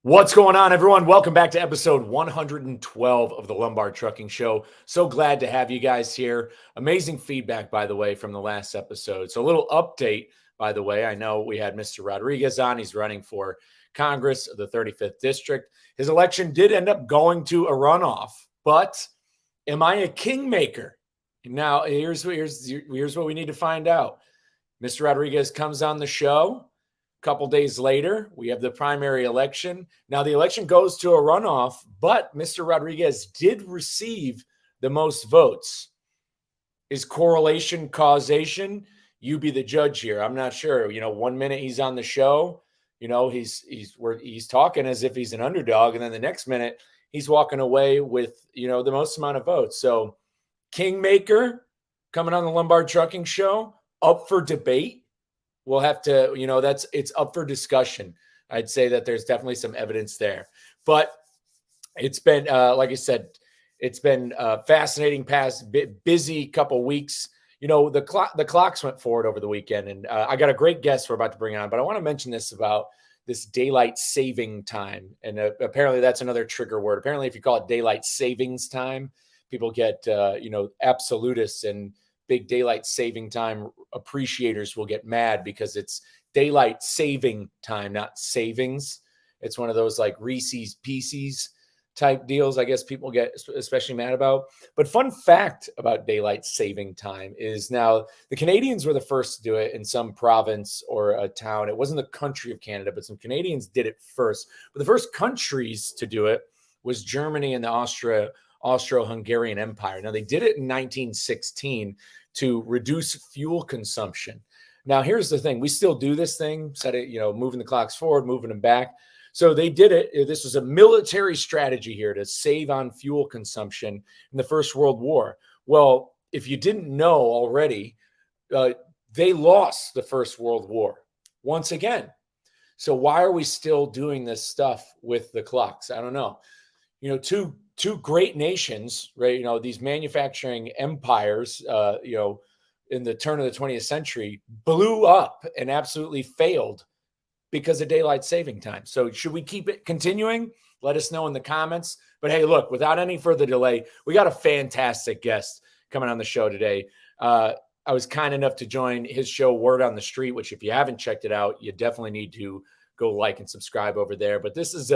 What's going on, everyone? Welcome back to episode 112 of the Lombard Trucking Show. So glad to have you guys here. Amazing feedback, by the way, from the last episode. So a little update, by the way. I know we had Mr. Rodriguez on. He's running for Congress of the 35th District. His election did end up going to a runoff, but am I a kingmaker? Now, here's what we need to find out. Mr. Rodriguez comes on the show. Couple days later, we have the primary election. Now, the election goes to a runoff, but Mr. Rodriguez did receive the most votes. Is correlation causation? You be the judge here. I'm not sure. 1 minute he's on the show, he's talking as if he's an underdog, and then the next minute he's walking away with the most amount of votes. So, kingmaker coming on the Lombard Trucking Show, up for debate. We'll have to, it's up for discussion. I'd say that there's definitely some evidence there, but it's been, like I said, it's been fascinating busy couple weeks. The clocks went forward over the weekend, and I got a great guest we're about to bring on, but I want to mention this about this daylight saving time. And apparently that's another trigger word. Apparently, if you call it daylight savings time, people get, absolutists and big daylight saving time appreciators will get mad because it's daylight saving time, not savings. It's one of those like Reese's Pieces type deals, I guess people get especially mad about. But fun fact about daylight saving time is now the Canadians were the first to do it in some province or a town. It wasn't the country of Canada, but some Canadians did it first. But the first countries to do it was Germany and the Austro-Hungarian Empire. Now, they did it in 1916 to reduce fuel consumption. Now, here's the thing. We still do this thing, moving the clocks forward, moving them back. So they did it. This was a military strategy here to save on fuel consumption in the First World War. Well, if you didn't know already, they lost the First World War once again. So why are we still doing this stuff with the clocks? I don't know. Two great nations, right? These manufacturing empires, in the turn of the 20th century blew up and absolutely failed because of daylight saving time. So should we keep it continuing? Let us know in the comments. But hey, look, without any further delay, we got a fantastic guest coming on the show today. I was kind enough to join his show, Word on the Street, which if you haven't checked it out, you definitely need to go like and subscribe over there. But this is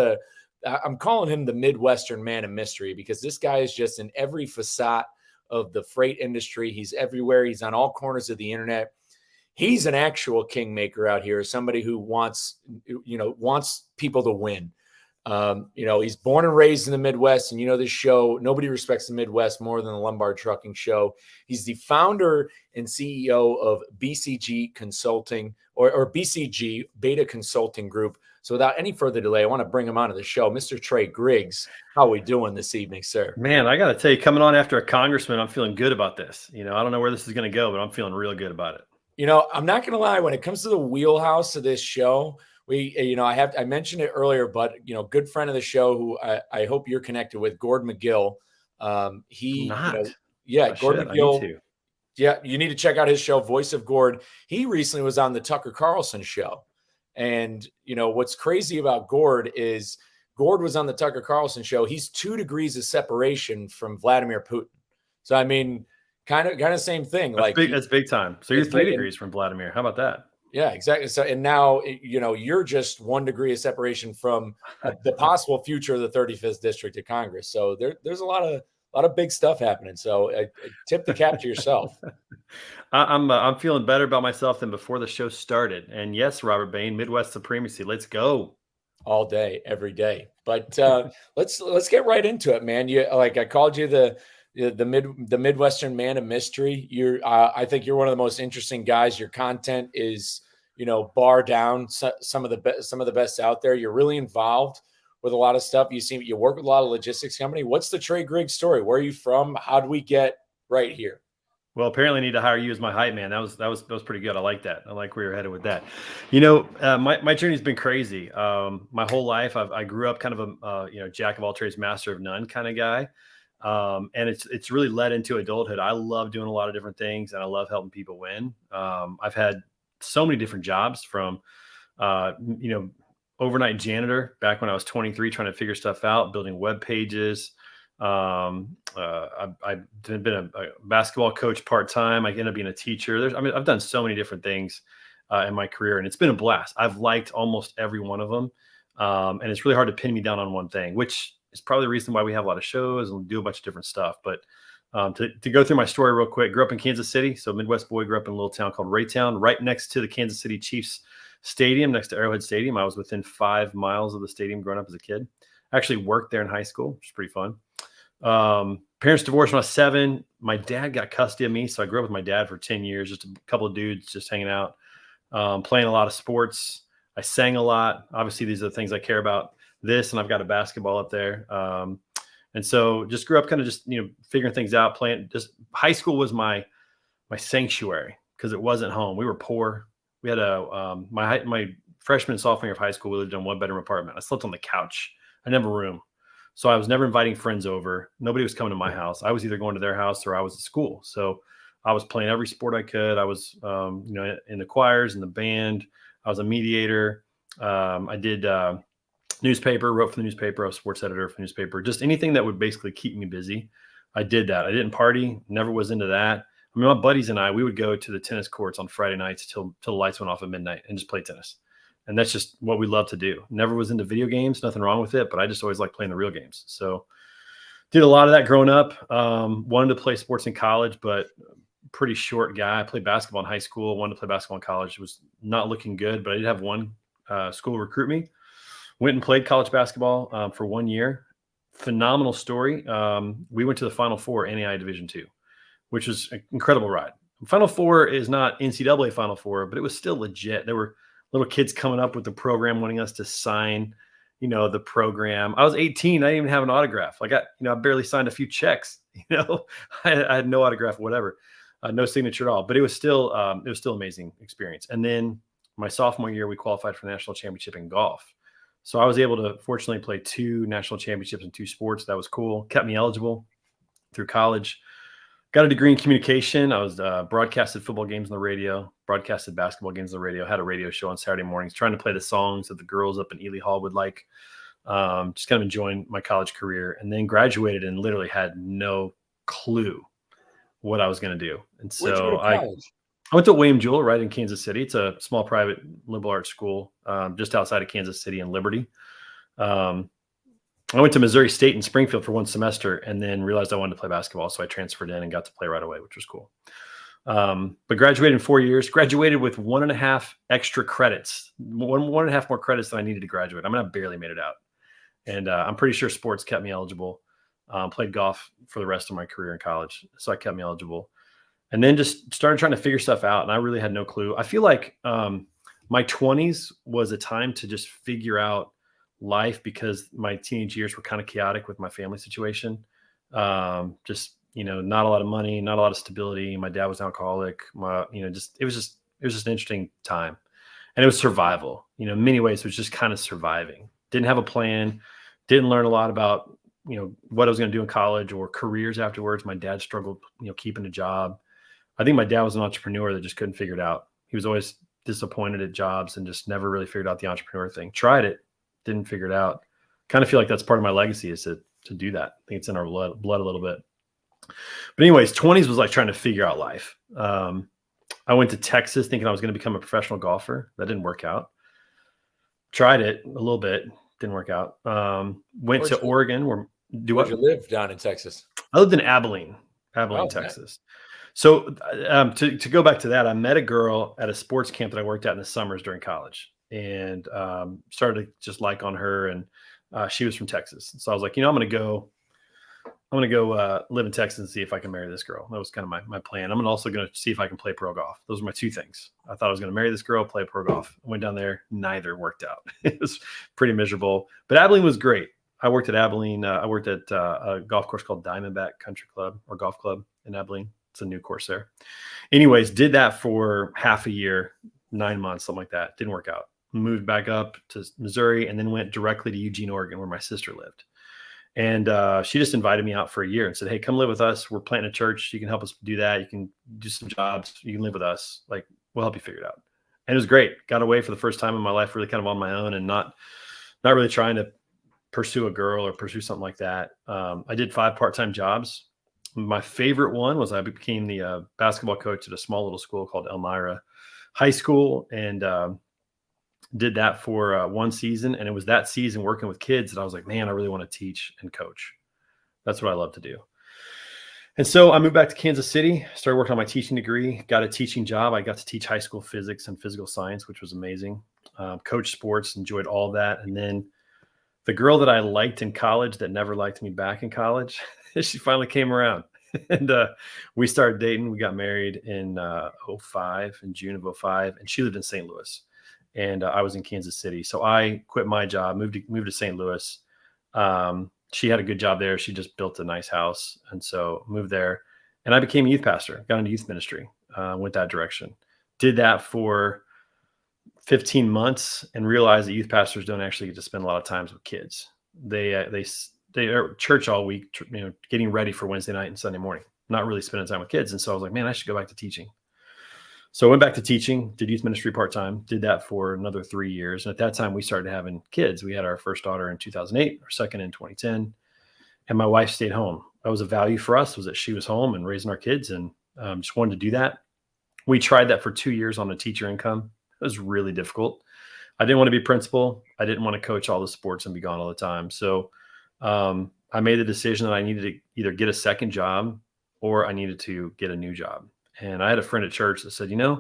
I'm calling him the Midwestern man of mystery because this guy is just in every facet of the freight industry. He's everywhere. He's on all corners of the internet. He's an actual kingmaker out here, somebody who wants people to win. He's born and raised in the Midwest, and this show, nobody respects the Midwest more than the Lombard Trucking Show. He's the founder and CEO of BCG Consulting or BCG Beta Consulting Group. So without any further delay, I want to bring him onto the show. Mr. Trey Griggs, how are we doing this evening, sir? Man, I got to tell you, coming on after a congressman, I'm feeling good about this. I don't know where this is going to go, but I'm feeling real good about it. I'm not going to lie. When it comes to the wheelhouse of this show, I mentioned it earlier, but good friend of the show who I hope you're connected with, Gord McGill. Gord McGill. Yeah, you need to check out his show, Voice of Gord. He recently was on the Tucker Carlson show. And, what's crazy about Gord is Gord was on the Tucker Carlson show. He's 2 degrees of separation from Vladimir Putin. So, I mean, kind of same thing. That's big time. So you're 3 degrees from Vladimir. How about that? Yeah, exactly. So, and now, you're just 1 degree of separation from the possible future of the 35th District of Congress. So there's a lot of big stuff happening. So I tip the cap to yourself. I'm feeling better about myself than before the show started. And yes, Robert Bain, Midwest supremacy. Let's go. All day, every day. But let's get right into it, man. I called you the Midwestern man of mystery. I think you're one of the most interesting guys. Your content is bar down some of the best out there. You're really involved with a lot of stuff. You work with a lot of logistics company. What's the Trey Griggs story? Where are you from? How do we get right here? Well, apparently I need to hire you as my hype man. That was pretty good. I like that. I like where you're headed with that. My journey's been crazy. My whole life, I grew up kind of a jack of all trades, master of none kind of guy. And it's really led into adulthood. I love doing a lot of different things, and I love helping people win. I've had so many different jobs from, overnight janitor back when I was 23, trying to figure stuff out, building web pages. I've been a basketball coach part-time. I ended up being a teacher. I've done so many different things in my career, and it's been a blast. I've liked almost every one of them. And it's really hard to pin me down on one thing, which is probably the reason why we have a lot of shows and do a bunch of different stuff. But to go through my story real quick, grew up in Kansas City. So Midwest boy, grew up in a little town called Raytown, right next to the Kansas City Chiefs Stadium, next to Arrowhead Stadium. I was within 5 miles of the stadium growing up as a kid. I actually worked there in high school, which is pretty fun. Parents divorced when I was 7. My dad got custody of me. So I grew up with my dad for 10 years, just a couple of dudes just hanging out, playing a lot of sports. I sang a lot. Obviously, these are the things I care about. This, and I've got a basketball up there. And so just grew up kind of just, figuring things out, playing. Just high school was my sanctuary because it wasn't home. We were poor. We had my freshman and sophomore year of high school, we lived in a 1-bedroom apartment. I slept on the couch. I didn't have a room. So I was never inviting friends over. Nobody was coming to my house. I was either going to their house or I was at school. So I was playing every sport I could. I was, in the choirs, in the band. I was a mediator. I did newspaper, wrote for the newspaper. I was sports editor for the newspaper. Just anything that would basically keep me busy. I did that. I didn't party. Never was into that. I mean, my buddies and I, we would go to the tennis courts on Friday nights till the lights went off at midnight and just play tennis. And that's just what we love to do. Never was into video games, nothing wrong with it, but I just always liked playing the real games. So did a lot of that growing up. Wanted to play sports in college, but pretty short guy. I played basketball in high school, wanted to play basketball in college. It was not looking good, but I did have one school recruit me. Went and played college basketball for 1 year. Phenomenal story. We went to the Final Four NAIA Division II, which was an incredible ride. Final Four is not NCAA Final Four, but it was still legit. There were little kids coming up with the program, wanting us to sign, the program. I was 18. I didn't even have an autograph. Like I barely signed a few checks. I had no autograph, whatever, no signature at all. But it was still amazing experience. And then my sophomore year, we qualified for the national championship in golf. So I was able to fortunately play 2 national championships in 2 sports. That was cool. Kept me eligible through college. Got a degree in communication. I was broadcasted football games on the radio, broadcasted basketball games on the radio, had a radio show on Saturday mornings, trying to play the songs that the girls up in Ely Hall would like. Just kind of enjoying my college career, and then graduated and literally had no clue what I was going to do. And so I went to William Jewell right in Kansas City. It's a small private liberal arts school just outside of Kansas City in Liberty. I went to Missouri State in Springfield for 1 semester and then realized I wanted to play basketball. So I transferred in and got to play right away, which was cool. But graduated in 4 years, graduated with 1.5 extra credits, one and a half more credits than I needed to graduate. I barely made it out. And I'm pretty sure sports kept me eligible. Played golf for the rest of my career in college. So I kept me eligible. And then just started trying to figure stuff out. And I really had no clue. I feel like my 20s was a time to just figure out life because my teenage years were kind of chaotic with my family situation. Just, not a lot of money, not a lot of stability. My dad was an alcoholic. It was just an interesting time. And it was survival. In many ways, it was just kind of surviving. Didn't have a plan. Didn't learn a lot about, what I was going to do in college or careers afterwards. My dad struggled, keeping a job. I think my dad was an entrepreneur that just couldn't figure it out. He was always disappointed at jobs and just never really figured out the entrepreneur thing. Tried it, didn't figure it out. Kind of feel like that's part of my legacy is to do that. I think it's in our blood a little bit. But anyways, 20s was like trying to figure out life. I went to Texas thinking I was going to become a professional golfer. That didn't work out. Tried it a little bit, didn't work out. Went to Oregon. Where'd you live down in Texas? I lived in Abilene, Texas. So to go back to that, I met a girl at a sports camp that I worked at in the summers during college, and started to just like on her. And she was from Texas, so I was like, I'm going to go live in Texas and see if I can marry this girl. That was kind of my plan. I'm also going to see if I can play pro golf. Those were my 2 things. I thought I was going to marry this girl, play pro golf. I went down there, neither worked out. It was pretty miserable. But Abilene was great. I worked at Abilene. I worked at a golf course called Diamondback Country Club or Golf Club in Abilene. It's a new course there. Anyways, did that for half a year, 9 months, something like that. Didn't work out. Moved back up to Missouri and then went directly to Eugene, Oregon, where my sister lived. And she just invited me out for a year and said, hey, come live with us. We're planting a church. You can help us do that. You can do some jobs. You can live with us. Like, we'll help you figure it out. And it was great. Got away for the first time in my life, really kind of on my own, and not really trying to pursue a girl or pursue something like that. I did 5 part-time jobs. My favorite one was I became the basketball coach at a small little school called Elmira High School, and did that for 1 season. And it was that season working with kids that I was like, man, I really want to teach and coach. That's what I love to do. And so I moved back to Kansas City, started working on my teaching degree, got a teaching job. I got to teach high school physics and physical science, which was amazing. Coach sports, enjoyed all that. And then the girl that I liked in college that never liked me back in college, she finally came around. And we started dating. We got married in '05, in June of '05, and she lived in St. Louis, and I was in Kansas City. So I quit my job, moved to St. Louis. She had a good job there. She just built a nice house, and so moved there. And I became a youth pastor. Got into youth ministry. Went that direction. Did that for 15 months, and realized that youth pastors don't actually get to spend a lot of time with kids. They are at church all week, getting ready for Wednesday night and Sunday morning, not really spending time with kids. And so I was like, man, I should go back to teaching. So I went back to teaching, did youth ministry part-time, did that for another 3 years. And at that time we started having kids. We had our first daughter in 2008, our second in 2010. And my wife stayed home. That was a value for us, was that she was home and raising our kids, and just wanted to do that. We tried that for 2 years on a teacher income. It was really difficult. I didn't want to be principal. I didn't want to coach all the sports and be gone all the time. So I made the decision that I needed to either get a second job or I needed to get a new job. And I had a friend at church that said, I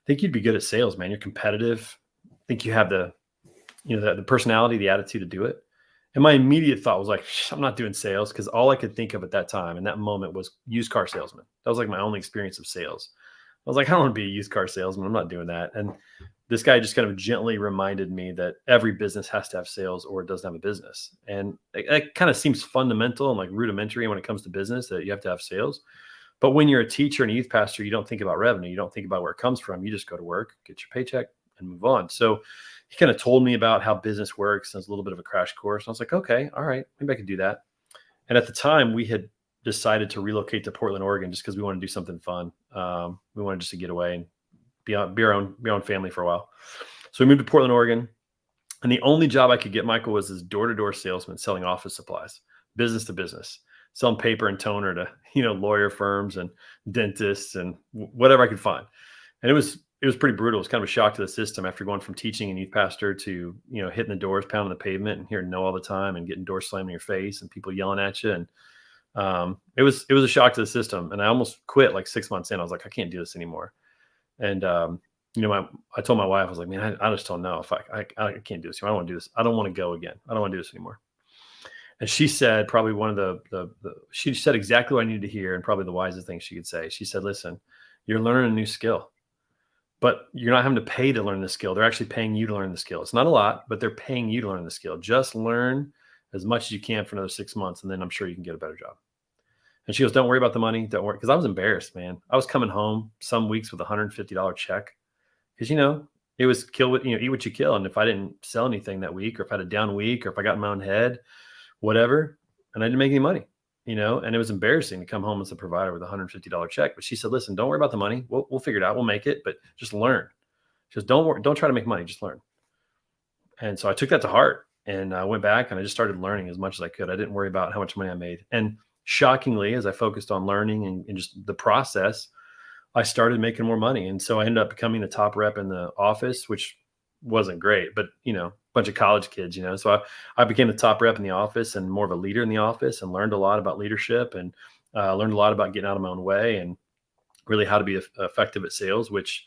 think you'd be good at sales, man. You're competitive. I think you have the personality, the attitude to do it. And my immediate thought was like, I'm not doing sales, because all I could think of at that time in that moment was used car salesman. That was like my only experience of sales. I was like, I don't want to be a used car salesman. I'm not doing that. And this guy just kind of gently reminded me that every business has to have sales or it doesn't have a business. And it kind of seems fundamental and like rudimentary when it comes to business, that you have to have sales. But when you're a teacher and a youth pastor, you don't think about revenue. You don't think about where it comes from. You just go to work, get your paycheck, and move on. So he kind of told me about how business works, and it's a little bit of a crash course. And I was like, okay, all right, maybe I could do that. And at the time, we had decided to relocate to Portland, Oregon, just because we wanted to do something fun. We wanted just to get away and be our own family for a while. So we moved to Portland, Oregon. And the only job I could get, Michael, was this door-to-door salesman selling office supplies, business to business, selling paper and toner to, lawyer firms and dentists and whatever I could find. And it was pretty brutal. It was kind of a shock to the system after going from teaching and youth pastor to, hitting the doors, pounding the pavement and hearing no all the time and getting doors slammed in your face and people yelling at you. And it was a shock to the system. And I almost quit like 6 months in. I was like, I can't do this anymore. And, I told my wife, I was like, man, I just don't know if I can't do this. I don't want to do this. I don't want to go again. I don't want to do this anymore. And she said, probably one of she said exactly what I needed to hear, and probably the wisest thing she could say. She said, listen, you're learning a new skill, but you're not having to pay to learn the skill. They're actually paying you to learn the skill. It's not a lot, but they're paying you to learn the skill. Just learn as much as you can for another 6 months, and then I'm sure you can get a better job. And she goes, don't worry about the money. Don't worry. Because I was embarrassed, man. I was coming home some weeks with a $150 check. Because, it was eat what you kill. And if I didn't sell anything that week, or if I had a down week, or if I got in my own head, whatever, and I didn't make any money, and it was embarrassing to come home as a provider with a $150 check. But she said, listen, don't worry about the money. We'll figure it out. We'll make it, but just learn. She goes, don't try to make money. Just learn. And so I took that to heart, and I went back and I just started learning as much as I could. I didn't worry about how much money I made. And shockingly, as I focused on learning and just the process, I started making more money. And so I ended up becoming the top rep in the office, which wasn't great, but a bunch of college kids, so I became the top rep in the office and more of a leader in the office, and learned a lot about leadership, and learned a lot about getting out of my own way, and really how to be effective at sales, which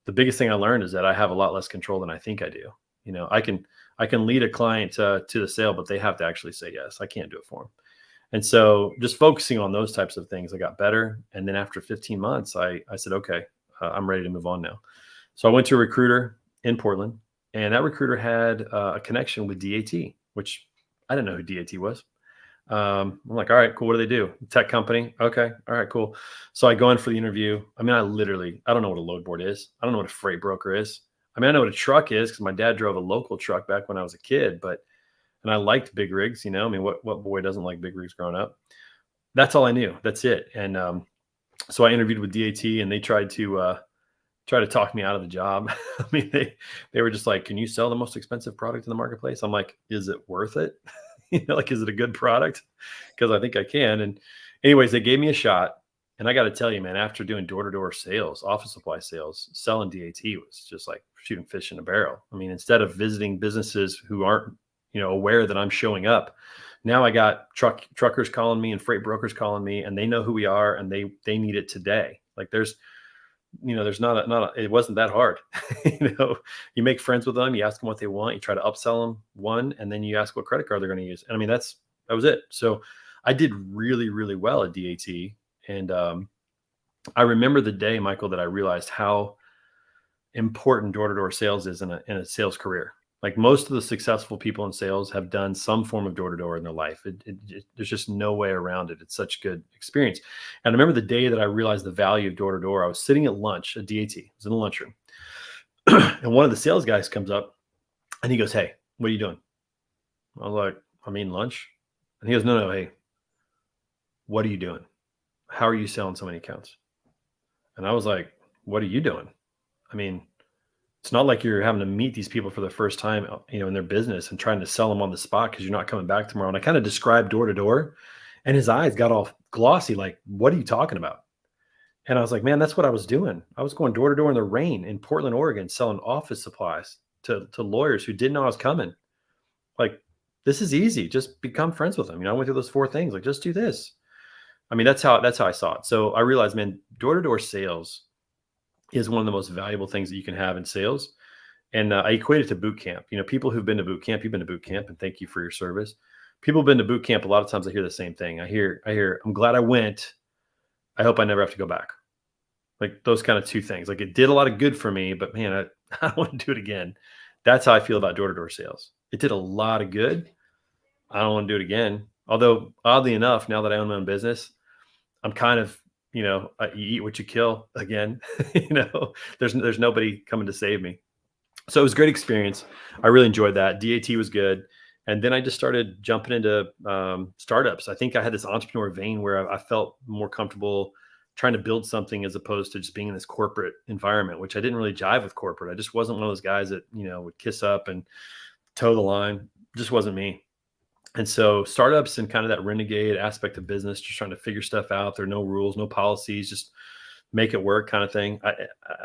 the biggest thing I learned is that I have a lot less control than I think I do. I can lead a client to the sale, but they have to actually say yes. I can't do it for them. And so just focusing on those types of things, I got better. And then after 15 months, I said, okay, I'm ready to move on now. So I went to a recruiter in Portland, and that recruiter had a connection with DAT, which I didn't know who DAT was. I'm like, all right, cool. What do they do? Tech company. Okay. All right, cool. So I go in for the interview. I mean, I don't know what a load board is. I don't know what a freight broker is. I mean, I know what a truck is because my dad drove a local truck back when I was a kid, and I liked big rigs, what boy doesn't like big rigs growing up? That's all I knew. That's it. And so I interviewed with DAT, and they tried to try to talk me out of the job. I mean, they were just like, "Can you sell the most expensive product in the marketplace?" I'm like, "Is it worth it? Like, is it a good product?" Because I think I can. And anyways, they gave me a shot. And I got to tell you, man, after doing door-to-door sales, office supply sales, selling DAT was just like shooting fish in a barrel. I mean, instead of visiting businesses who aren't, aware that I'm showing up, now I got truckers calling me and freight brokers calling me, and they know who we are, and they need it today. Like there's it wasn't that hard. You make friends with them, you ask them what they want, you try to upsell them one, and then you ask what credit card they're going to use. And I mean, that was it. So I did really, really well at DAT. And I remember the day, Michael, that I realized how important door-to-door sales is in a sales career. Like most of the successful people in sales have done some form of door-to-door in their life. There's just no way around it. It's such a good experience. And I remember the day that I realized the value of door-to-door. I was sitting at lunch at DAT. I was in the lunchroom. And one of the sales guys comes up and he goes, "Hey, what are you doing?" I was like, "I'm eating lunch." And he goes, "No, hey, what are you doing? How are you selling so many accounts?" And I was like, "What are you doing? I mean, it's not like you're having to meet these people for the first time, in their business and trying to sell them on the spot because you're not coming back tomorrow." And I kind of described door to door, and his eyes got all glossy, like, "What are you talking about?" And I was like, "Man, that's what I was doing. I was going door to door in the rain in Portland, Oregon, selling office supplies to lawyers who didn't know I was coming. Like, this is easy. Just become friends with them. I went through those 4 things. Like, just do this." I mean, that's how I saw it. So I realized, man, door to door sales is one of the most valuable things that you can have in sales. And I equate it to boot camp. People who've been to boot camp, you've been to boot camp, and thank you for your service. People who've been to boot camp, a lot of times I hear the same thing. I hear, "I'm glad I went. I hope I never have to go back." Like those kind of 2 things. Like it did a lot of good for me, but man, I don't want to do it again. That's how I feel about door-to-door sales. It did a lot of good. I don't want to do it again. Although oddly enough, now that I own my own business, I'm kind of, you eat what you kill again. There's nobody coming to save me. So it was a great experience. I really enjoyed that. DAT was good. And then I just started jumping into startups. I think I had this entrepreneur vein where I felt more comfortable trying to build something as opposed to just being in this corporate environment, which I didn't really jive with corporate. I just wasn't one of those guys that, would kiss up and toe the line. Just wasn't me. And so startups and kind of that renegade aspect of business, just trying to figure stuff out. There are no rules, no policies, just make it work kind of thing. I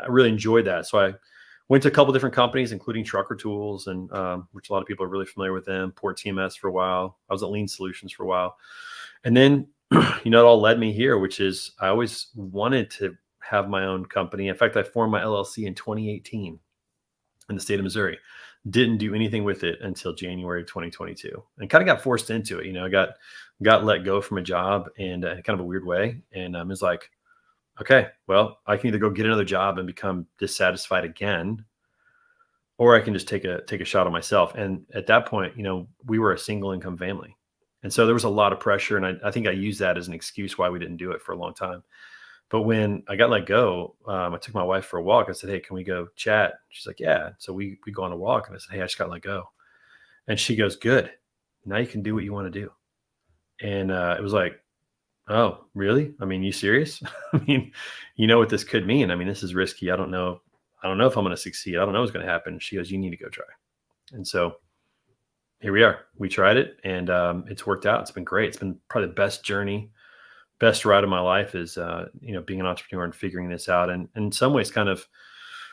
really enjoyed that. So I went to a couple different companies, including Trucker Tools, and which a lot of people are really familiar with them. Port TMS for a while. I was at Lean Solutions for a while. And then, it all led me here, which is I always wanted to have my own company. In fact, I formed my LLC in 2018 in the state of Missouri. Didn't do anything with it until January 2022, and kind of got forced into it. I got let go from a job in kind of a weird way, and it's like, okay, well, I can either go get another job and become dissatisfied again, or I can just take a shot on myself. And at that point, we were a single income family, and so there was a lot of pressure, and I think I used that as an excuse why we didn't do it for a long time. But when I got let go, I took my wife for a walk. I said, "Hey, can we go chat?" She's like, "Yeah." So we go on a walk, and I said, "Hey, I just got let go." And she goes, "Good. Now you can do what you want to do." And it was like, "Oh, really? I mean, you serious?" I mean, you know what this could mean. I mean, this is risky. I don't know if I'm going to succeed. I don't know what's going to happen. She goes, "You need to go try." And so here we are. We tried it, and it's worked out. It's been great. It's been probably the best journey, best ride of my life is, being an entrepreneur and figuring this out, and in some ways kind of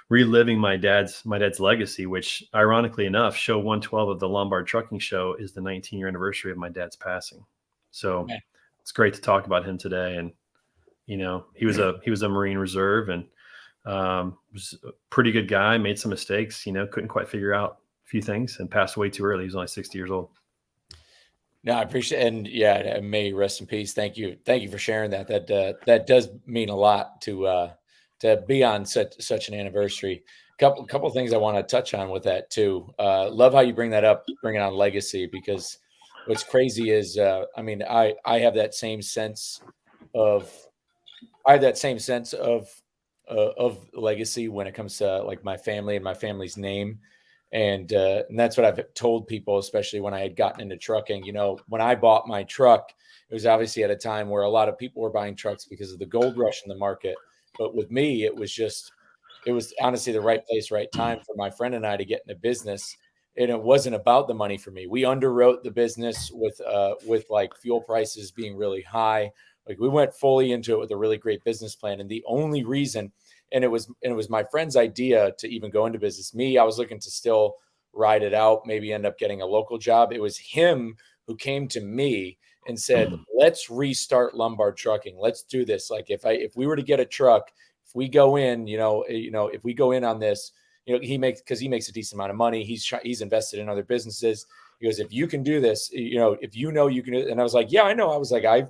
reliving my dad's legacy, which ironically enough, show 112 of the Lombard Trucking Show is the 19-year anniversary of my dad's passing. So Okay. it's great to talk about him today. And, he was a Marine Reserve, and was a pretty good guy, made some mistakes, couldn't quite figure out a few things and passed away too early. He was only 60 years old. No, I appreciate it. And yeah, may you rest in peace. Thank you. Thank you for sharing that. That does mean a lot to be on such an anniversary. Couple things I want to touch on with that too. Love how you bring that up, bring it on legacy, because what's crazy is I mean, I have that same sense of of legacy when it comes to like my family and my family's name. And that's what I've told people, especially when I had gotten into trucking. When I bought my truck, it was obviously at a time where a lot of people were buying trucks because of the gold rush in the market. But with me, it was just it was honestly the right place, right time for my friend and I to get into business. And it wasn't about the money for me. We underwrote the business with like fuel prices being really high. Like we went fully into it with a really great business plan. And the only reason, and it was my friend's idea to even go into business. Me, I was looking to still ride it out, maybe end up getting a local job. It was him who came to me and said, let's restart Lombard Trucking. Let's do this. Like if we were to get a truck, if we go in, if we go in on this, he makes a decent amount of money. He's invested in other businesses. He goes, if you can do this, if you know you can. And I was like, yeah, I know. I was like, I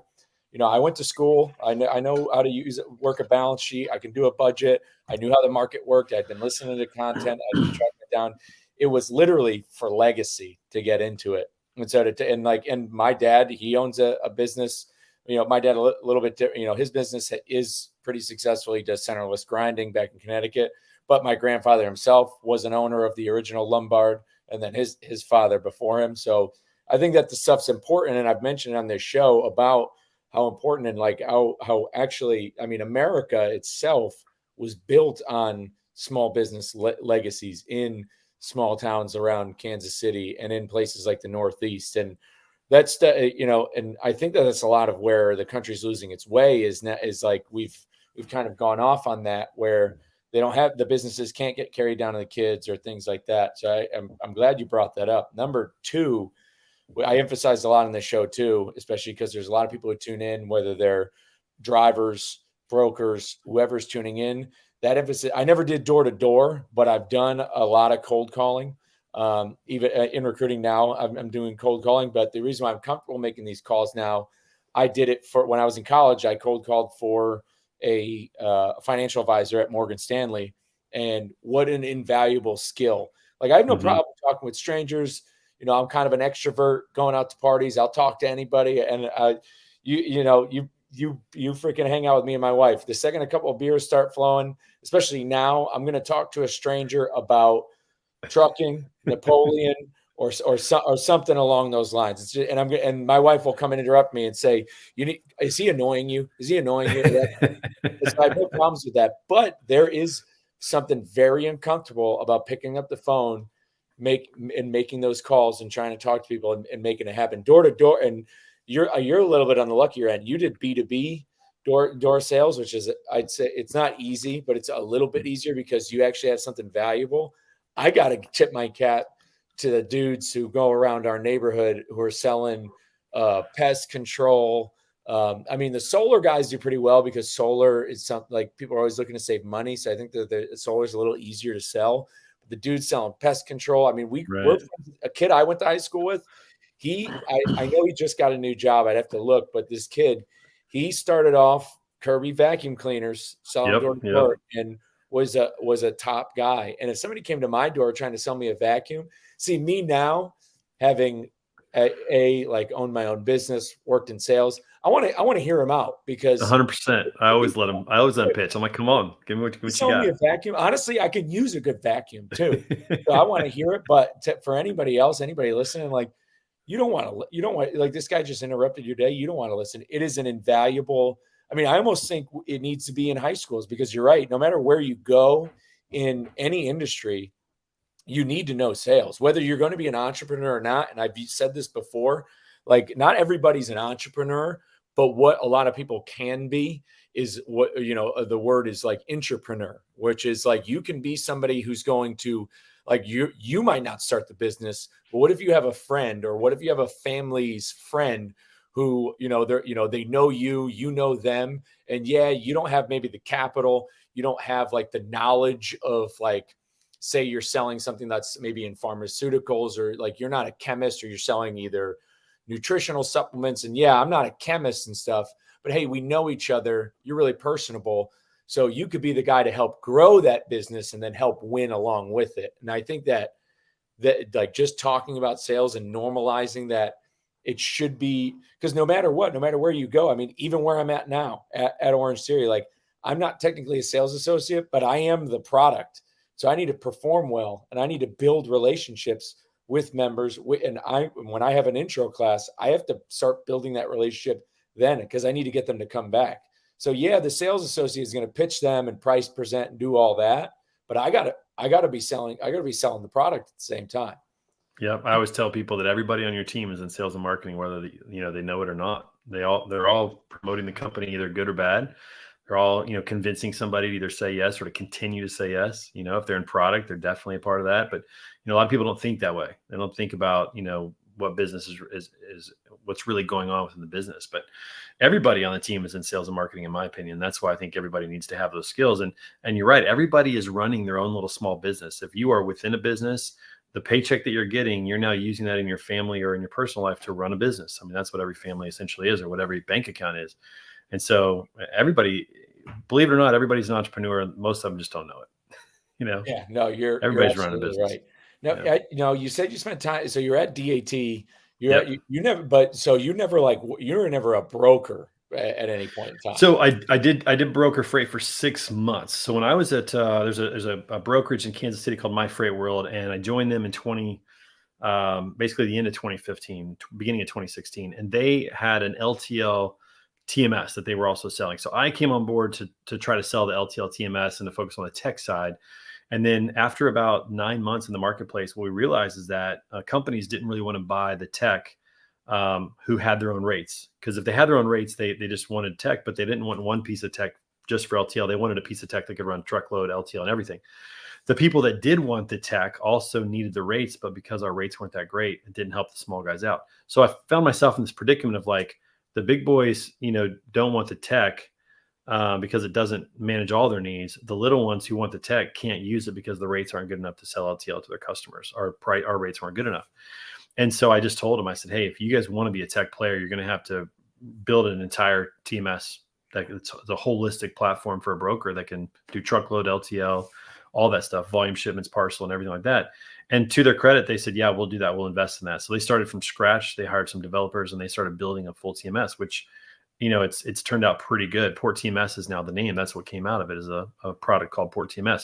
went to school. I know how to work a balance sheet. I can do a budget. I knew how the market worked. I'd been listening to content. I'd been tracking it down. It was literally for legacy to get into it. And so and my dad, he owns a business. My dad a little bit different. His business is pretty successful. He does centerless grinding back in Connecticut. But my grandfather himself was an owner of the original Lombard, and then his father before him. So I think that the stuff's important, and I've mentioned on this show about how important and like how actually, I mean, America itself was built on small business legacies in small towns around Kansas City and in places like the Northeast. And that's and I think that's a lot of where the country's losing its way is like we've kind of gone off on that, where they don't have the businesses can't get carried down to the kids or things like that. So I'm glad you brought that up. Number two, I emphasize a lot on this show too, especially because there's a lot of people who tune in, whether they're drivers, brokers, whoever's tuning in. That emphasis, I never did door to door, but I've done a lot of cold calling. Even in recruiting now, I'm doing cold calling. But the reason why I'm comfortable making these calls now, I did it for when I was in college. I cold called for a financial advisor at Morgan Stanley, and what an invaluable skill. Like I have no problem talking with strangers. I'm kind of an extrovert going out to parties. I'll talk to anybody. And you freaking hang out with me and my wife. The second a couple of beers start flowing, especially now, I'm going to talk to a stranger about trucking, Napoleon, or something along those lines. It's just, and my wife will come and interrupt me and say, is he annoying you? Is he annoying you? So I have no problems with that. But there is something very uncomfortable about picking up the phone, making those calls and trying to talk to people and making it happen door to door. And you're a little bit on the luckier end. You did B2B door sales, which is, I'd say it's not easy, but it's a little bit easier because you actually have something valuable. I got to tip my cap to the dudes who go around our neighborhood who are selling pest control. I mean, the solar guys do pretty well because solar is something like people are always looking to save money. So I think that the solar is a little easier to sell. But the dudes selling pest control. I mean, we're a kid I went to high school with. I know he just got a new job. I'd have to look, but this kid, he started off Kirby vacuum cleaners, selling door to door, and was a top guy. And if somebody came to my door trying to sell me a vacuum, see me now having like owned my own business, worked in sales. I want to hear him out because 100%. I always let him pitch. I'm like, come on, give me what you got. Me a vacuum. Honestly, I could use a good vacuum too. So I want to hear it. But for anybody else, anybody listening, like you don't want like this guy just interrupted your day. You don't want to listen. It is an invaluable. I mean, I almost think it needs to be in high schools because you're right. No matter where you go in any industry, you need to know sales, whether you're going to be an entrepreneur or not. And I've said this before, like not everybody's an entrepreneur, but what a lot of people can be is what, the word is like intrapreneur, which is like, you can be somebody who's going to like, you might not start the business, but what if you have a friend, or what if you have a family's friend who, they know you know them. And yeah, you don't have maybe the capital, you don't have like the knowledge of like, say you're selling something that's maybe in pharmaceuticals, or like you're not a chemist, or you're selling either nutritional supplements. And yeah, I'm not a chemist and stuff, but hey, we know each other. You're really personable. So you could be the guy to help grow that business and then help win along with it. And I think that like just talking about sales and normalizing that, it should be, because no matter what, no matter where you go, I mean, even where I'm at now at Orange Theory, like I'm not technically a sales associate, but I am the product. So I need to perform well, and I need to build relationships with members. And when I have an intro class, I have to start building that relationship then, because I need to get them to come back. So yeah, the sales associate is going to pitch them and price, present, and do all that. but I gotta be selling the product at the same time. Yep. I always tell people that everybody on your team is in sales and marketing, whether they know it or not. They're all promoting the company, either good or bad. They're all, convincing somebody to either say yes or to continue to say yes. If they're in product, they're definitely a part of that. But a lot of people don't think that way. They don't think about, what business is what's really going on within the business. But everybody on the team is in sales and marketing, in my opinion. That's why I think everybody needs to have those skills. And you're right, everybody is running their own little small business. If you are within a business, the paycheck that you're getting, you're now using that in your family or in your personal life to run a business. I mean, that's what every family essentially is, or what every bank account is. And so everybody, believe it or not, everybody's an entrepreneur. Most of them just don't know it. Yeah, no, you're Everybody's running a absolutely business. right. Now, Yeah. you said you spent time. So you're at DAT. Yep. You never, but so you never you were never a broker at any point in time. So I did broker freight for 6 months. So when I was at there's a brokerage in Kansas City called My Freight World, and I joined them in basically the end of 2015, beginning of 2016, and they had an LTL TMS that they were also selling. So I came on board to try to sell the LTL TMS and to focus on the tech side. And then after about 9 months in the marketplace, what we realized is that companies didn't really want to buy the tech who had their own rates. Because if they had their own rates, they just wanted tech, but they didn't want one piece of tech just for LTL. They wanted a piece of tech that could run truckload, LTL, and everything. The people that did want the tech also needed the rates, but because our rates weren't that great, it didn't help the small guys out. So I found myself in this predicament of like, the big boys, don't want the tech because it doesn't manage all their needs. The little ones who want the tech can't use it because the rates aren't good enough to sell LTL to their customers. Our rates weren't good enough. And so I just told them, I said, hey, if you guys want to be a tech player, you're going to have to build an entire TMS. It's a holistic platform for a broker that can do truckload, LTL, all that stuff, volume shipments, parcel, and everything like that. And to their credit, they said, yeah, we'll do that. We'll invest in that. So they started from scratch. They hired some developers and they started building a full TMS, which, it's turned out pretty good. Port TMS is now the name. That's what came out of it, is a product called Port TMS.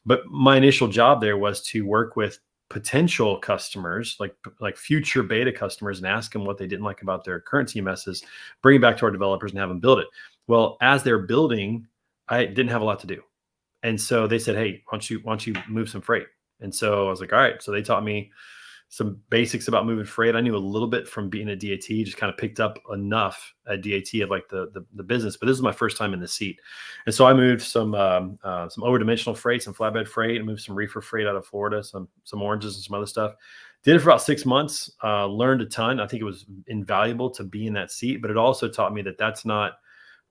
But my initial job there was to work with potential customers, like future beta customers, and ask them what they didn't like about their current TMSs, bring it back to our developers and have them build it. Well, as they're building, I didn't have a lot to do. And so they said, hey, why don't you move some freight? And so I was like, all right. So they taught me some basics about moving freight. I knew a little bit from being at DAT, just kind of picked up enough at DAT of like the business, but this was my first time in the seat. And so I moved some over-dimensional freight, some flatbed freight, and moved some reefer freight out of Florida, some oranges and some other stuff. Did it for about 6 months, learned a ton. I think it was invaluable to be in that seat, but it also taught me that that's not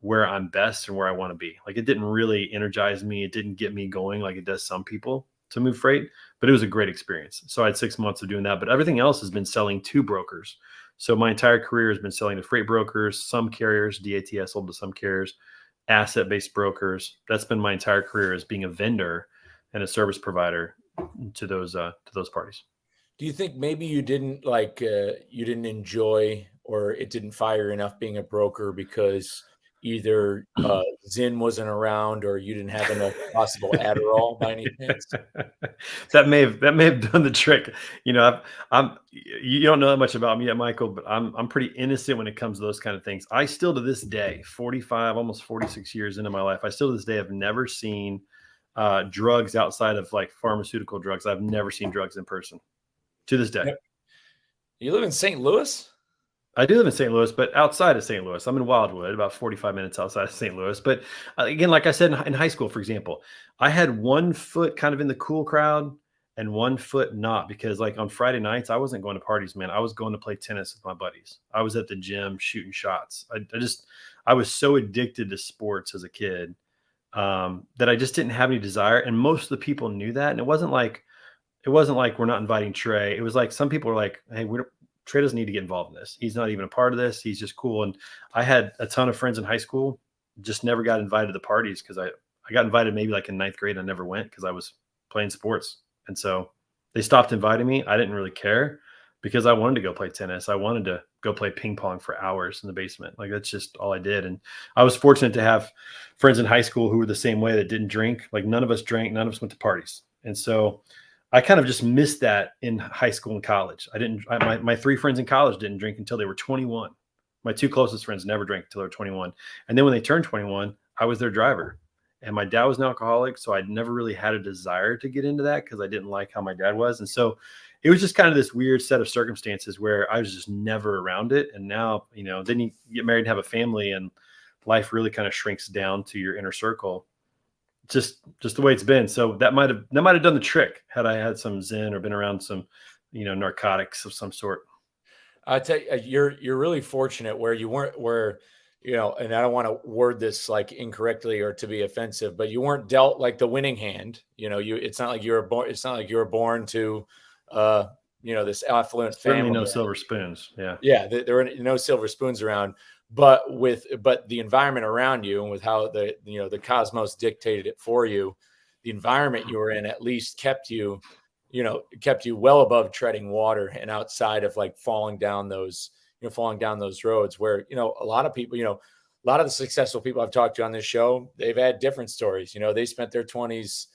where I'm best and where I want to be. Like, it didn't really energize me. It didn't get me going like it does some people to move freight, but it was a great experience. So I had 6 months of doing that, but everything else has been selling to brokers. So my entire career has been selling to freight brokers, some carriers, DAT I sold to some carriers, asset-based brokers. That's been my entire career, as being a vendor and a service provider to those parties. Do you think maybe you didn't you didn't enjoy, or it didn't fire enough being a broker because either Zyn wasn't around or you didn't have enough possible Adderall by any chance? That may have done the trick. You don't know that much about me yet, Michael, but I'm pretty innocent when it comes to those kind of things. I still, to this day, 45, almost 46 years into my life, I still to this day have never seen drugs outside of like pharmaceutical drugs. I've never seen drugs in person to this day. Yep. You live in St. Louis? I do live in St. Louis, but outside of St. Louis. I'm in Wildwood, about 45 minutes outside of St. Louis. But again, like I said, in high school, for example, I had 1 foot kind of in the cool crowd and 1 foot not, because like on Friday nights, I wasn't going to parties, man. I was going to play tennis with my buddies. I was at the gym shooting shots. I was so addicted to sports as a kid that I just didn't have any desire. And most of the people knew that. And it wasn't like we're not inviting Trey. It was like some people were like, hey, Trey doesn't need to get involved in this. He's not even a part of this. He's just cool. And I had a ton of friends in high school, just never got invited to the parties because I got invited maybe like in 9th grade. And I never went because I was playing sports. And so they stopped inviting me. I didn't really care because I wanted to go play tennis. I wanted to go play ping pong for hours in the basement. Like, that's just all I did. And I was fortunate to have friends in high school who were the same way, that didn't drink. Like, none of us drank. None of us went to parties. And so I kind of just missed that in high school and college. My 3 friends in college didn't drink until they were 21. My 2 closest friends never drank until they were 21. And then when they turned 21, I was their driver. and my dad was an alcoholic. So I'd never really had a desire to get into that because I didn't like how my dad was. And so it was just kind of this weird set of circumstances where I was just never around it. And now, then you get married and have a family, and life really kind of shrinks down to your inner circle. Just the way it's been. So that might have done the trick had I had some Zen or been around some, narcotics of some sort. I tell you, you're really fortunate where you weren't where, and I don't want to word this like incorrectly or to be offensive, but you weren't dealt like the winning hand. It's not like you were born. It's not like you were born to, this affluent Certainly family. no silver spoons. Yeah. Yeah, there were no silver spoons around, but the environment around you and with how the cosmos dictated it for you, the environment you were in at least kept you well above treading water and outside of like falling down those roads where, a lot of people, a lot of the successful people I've talked to on this show, they've had different stories. They spent their 20s,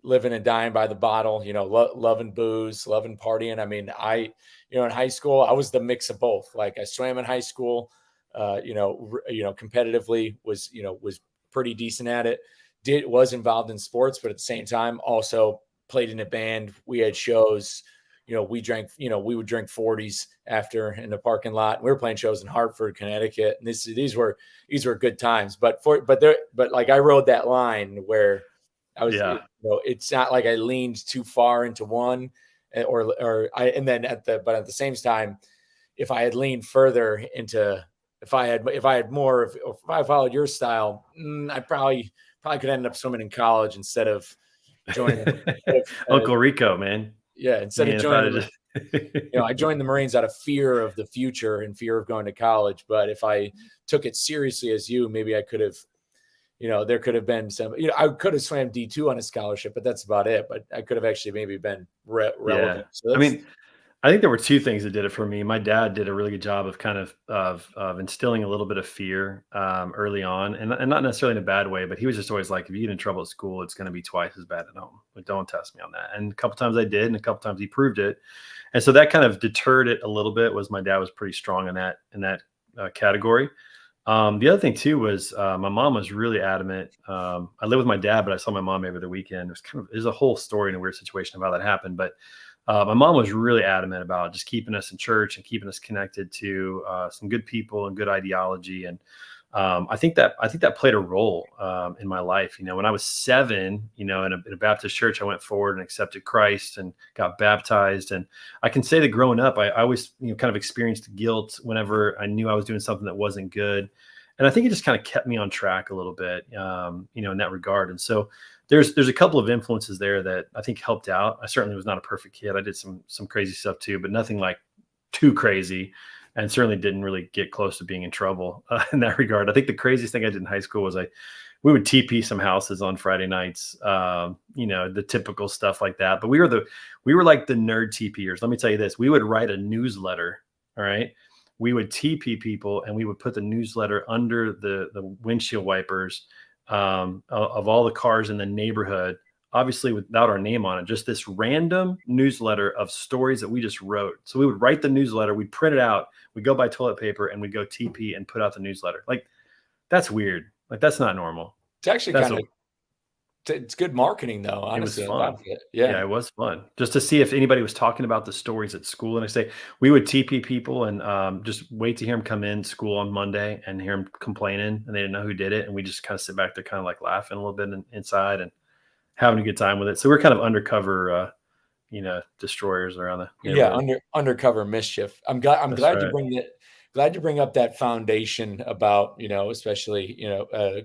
living and dying by the bottle, loving booze, loving partying. I mean, in high school, I was the mix of both. Like I swam in high school, competitively was pretty decent at it. Was involved in sports, but at the same time also played in a band. We had shows, we would drink 40s after in the parking lot. We were playing shows in Hartford, Connecticut. And these were good times, but like I rode that line where I was, it's not like I leaned too far into one at the same time, if I had leaned further into, if I followed your style, I probably could end up swimming in college instead of joining Uncle Rico, man. Yeah. Instead of joining, I joined the Marines out of fear of the future and fear of going to college. But if I took it seriously as you, maybe I could have, there could have been some, I could have swam D2 on a scholarship, but that's about it. But I could have actually maybe been relevant. Yeah. So I think there were two things that did it for me. My dad did a really good job of kind of instilling a little bit of fear early on, and not necessarily in a bad way, but he was just always like, if you get in trouble at school, it's going to be twice as bad at home. But don't test me on that. And a couple times I did, and a couple times he proved it. And so that kind of deterred it a little bit. Was my dad was pretty strong in that category. The other thing too was my mom was really adamant. I lived with my dad, but I saw my mom every other weekend. There's a whole story and a weird situation of how that happened, but my mom was really adamant about just keeping us in church and keeping us connected to some good people and good ideology. And I think that played a role in my life. When I was 7, in a Baptist church, I went forward and accepted Christ and got baptized. And I can say that growing up, I always kind of experienced guilt whenever I knew I was doing something that wasn't good. And I think it just kind of kept me on track a little bit, in that regard. And so there's a couple of influences there that I think helped out. I certainly was not a perfect kid. I did some crazy stuff too, but nothing like too crazy, and certainly didn't really get close to being in trouble in that regard. I think the craziest thing I did in high school was we would TP some houses on Friday nights, the typical stuff like that. But we were like the nerd TPers. Let me tell you this: we would write a newsletter. All right. We would TP people, and we would put the newsletter under the windshield wipers of all the cars in the neighborhood, obviously without our name on it, just this random newsletter of stories that we just wrote. So we would write the newsletter, we'd print it out, we'd go buy toilet paper, and we'd go TP and put out the newsletter. Like, that's weird. Like, that's not normal. It's actually it's good marketing though. Honestly, it was fun. Yeah, it was fun just to see if anybody was talking about the stories at school. And I say we would TP people and just wait to hear them come in school on Monday and hear them complaining, and they didn't know who did it. And we just kind of sit back there, kind of like laughing a little bit inside and having a good time with it. So we're kind of undercover, destroyers around the undercover mischief. I'm glad you bring it. Glad you bring up that foundation about, especially,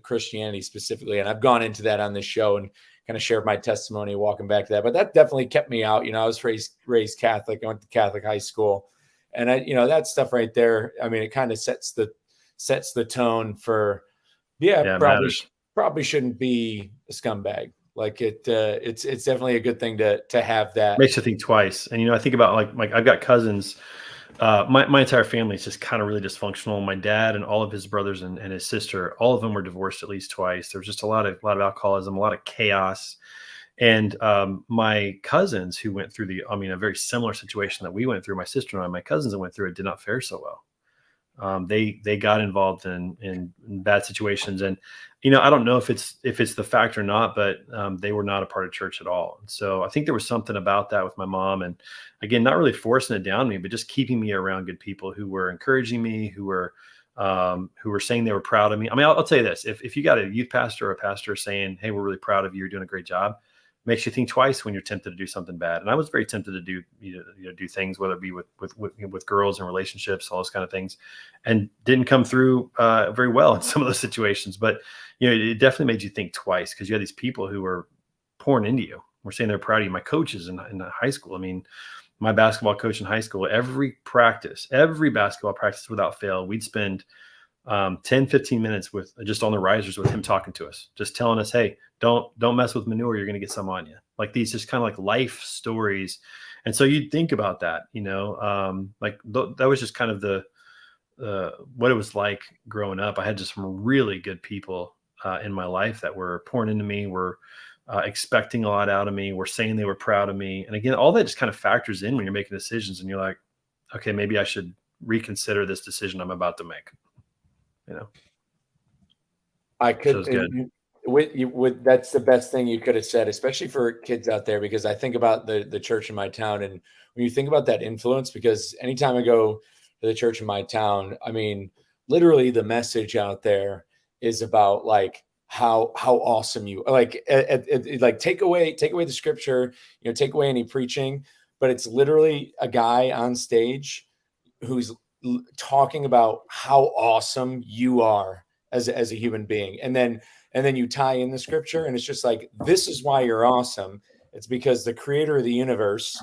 Christianity specifically. And I've gone into that on this show and kind of shared my testimony walking back to that. But that definitely kept me out. I was raised Catholic. I went to Catholic high school. And that stuff right there, I mean, it kind of sets the tone for, probably shouldn't be a scumbag. Like it's definitely a good thing to have that. Makes you think twice. And, I think about like I've got cousins. My entire family is just kind of really dysfunctional. My dad and all of his brothers and his sister, all of them were divorced at least twice. There was just a lot of alcoholism, a lot of chaos. And my cousins who went through a very similar situation that we went through, my sister and I, my cousins that went through it, did not fare so well. They got involved in bad situations, and I don't know if it's the fact or not, but they were not a part of church at all. And so I think there was something about that with my mom, and again, not really forcing it down me, but just keeping me around good people who were encouraging me, who were saying they were proud of me. I mean, I'll tell you this: if you got a youth pastor or a pastor saying, "Hey, we're really proud of you, you're doing a great job," makes you think twice when you're tempted to do something bad. And I was very tempted to do things, whether it be with girls and relationships, all those kind of things, and didn't come through very well in some of those situations. But it definitely made you think twice, because you had these people who were pouring into you. We're saying they're proud of you. My coaches in high school. I mean, my basketball coach in high school, every basketball practice without fail, we'd spend 10, 15 minutes with just on the risers with him talking to us, just telling us, hey, don't mess with manure. You're going to get some on you. Like these just kind of like life stories. And so you'd think about that, that was just kind of what it was like growing up. I had just some really good people in my life that were pouring into me, were expecting a lot out of me, were saying they were proud of me. And again, all that just kind of factors in when you're making decisions and you're like, okay, maybe I should reconsider this decision I'm about to make. I could, good. That's the best thing you could have said, especially for kids out there, because I think about the church in my town. And when you think about that influence, because anytime I go to the church in my town, I mean, literally the message out there is about like how awesome you are. Like, like take away the scripture, take away any preaching, but it's literally a guy on stage who's talking about how awesome you are as a human being. And then you tie in the scripture and it's just like, this is why you're awesome. It's because the creator of the universe,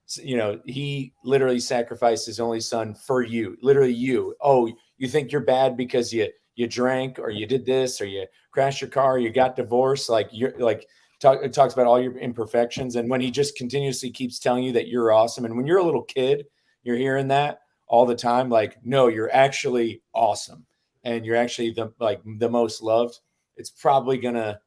he literally sacrificed his only son for you, literally you. Oh, you think you're bad because you drank or you did this or you crashed your car, or you got divorced. Like you're like, it talks about all your imperfections. And when he just continuously keeps telling you that you're awesome. And when you're a little kid, you're hearing that all the time, like, no, you're actually awesome. And you're actually the most loved. It's probably gonna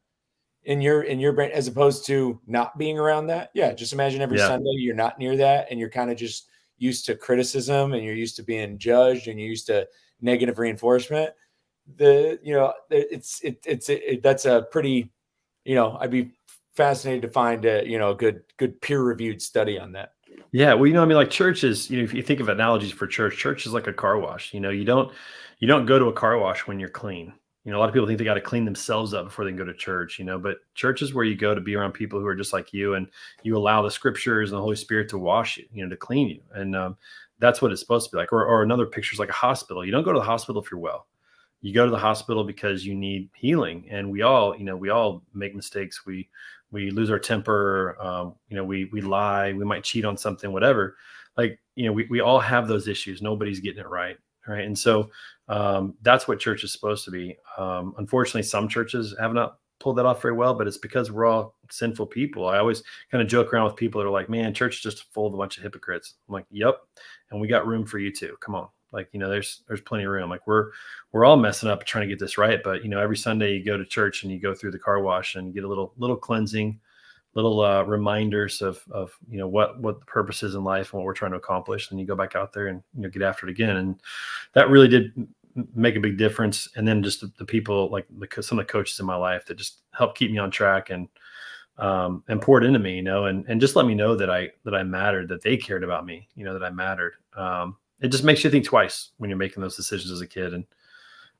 in your brain, as opposed to not being around that. Yeah. Just imagine every Sunday you're not near that and you're kind of just used to criticism and you're used to being judged and you're used to negative reinforcement. That's a pretty, I'd be fascinated to find a good peer reviewed study on that. Yeah, well, I mean, like church is, if you think of analogies for church is like a car wash. You don't go to a car wash when you're clean. A lot of people think they got to clean themselves up before they can go to church, but church is where you go to be around people who are just like you, and you allow the scriptures and the Holy Spirit to wash you, to clean you. And that's what it's supposed to be like. Or another picture is like a hospital. You don't go to the hospital if you're well. You go to the hospital because you need healing. And we all make mistakes. We lose our temper. We lie, we might cheat on something, whatever. Like, we all have those issues. Nobody's getting it right. Right. And so that's what church is supposed to be. Unfortunately, some churches have not pulled that off very well, but it's because we're all sinful people. I always kind of joke around with people that are like, man, church is just full of a bunch of hypocrites. I'm like, yep. And we got room for you too. Come on. Like, there's plenty of room. Like we're all messing up trying to get this right. But, every Sunday you go to church and you go through the car wash and you get a little cleansing, little reminders of what the purpose is in life and what we're trying to accomplish. And you go back out there and get after it again. And that really did make a big difference. And then just the people, like some of the coaches in my life that just helped keep me on track and poured into me, and just let me know that I mattered, that they cared about me, that I mattered. It just makes you think twice when you're making those decisions as a kid. And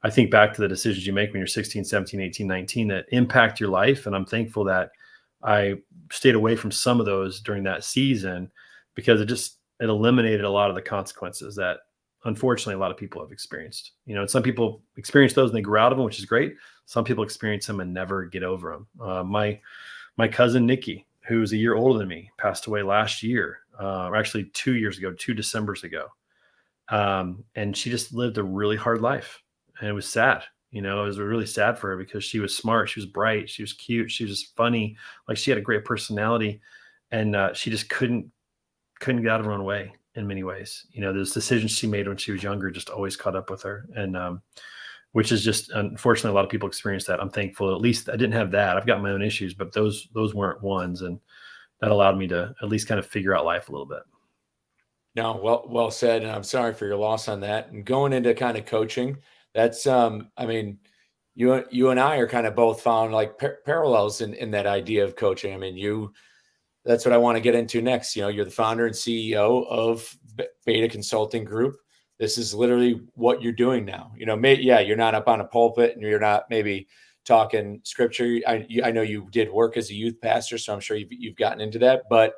I think back to the decisions you make when you're 16, 17, 18, 19 that impact your life. And I'm thankful that I stayed away from some of those during that season, because it eliminated a lot of the consequences that unfortunately a lot of people have experienced. And some people experience those and they grow out of them, which is great. Some people experience them and never get over them. My cousin Nikki, who's a year older than me, passed away last year, or actually 2 years ago, 2 Decembers ago. And she just lived a really hard life, and it was sad. It was really sad for her because she was smart, she was bright, she was cute, she was just funny. Like she had a great personality, and she just couldn't get out of her own way in many ways. Those decisions she made when she was younger just always caught up with her. And which is just, unfortunately, a lot of people experience that. I'm thankful at least I didn't have that. I've got my own issues, but those weren't ones. And that allowed me to at least kind of figure out life a little bit. No, well said. And I'm sorry for your loss on that. And going into kind of coaching, that's I mean, you and I are kind of both found like parallels in that idea of coaching. I mean, that's what I want to get into next. You're the founder and CEO of Beta Consulting Group. This is literally what you're doing now. Yeah, you're not up on a pulpit and you're not maybe talking scripture. I know you did work as a youth pastor, so I'm sure you've gotten into that, but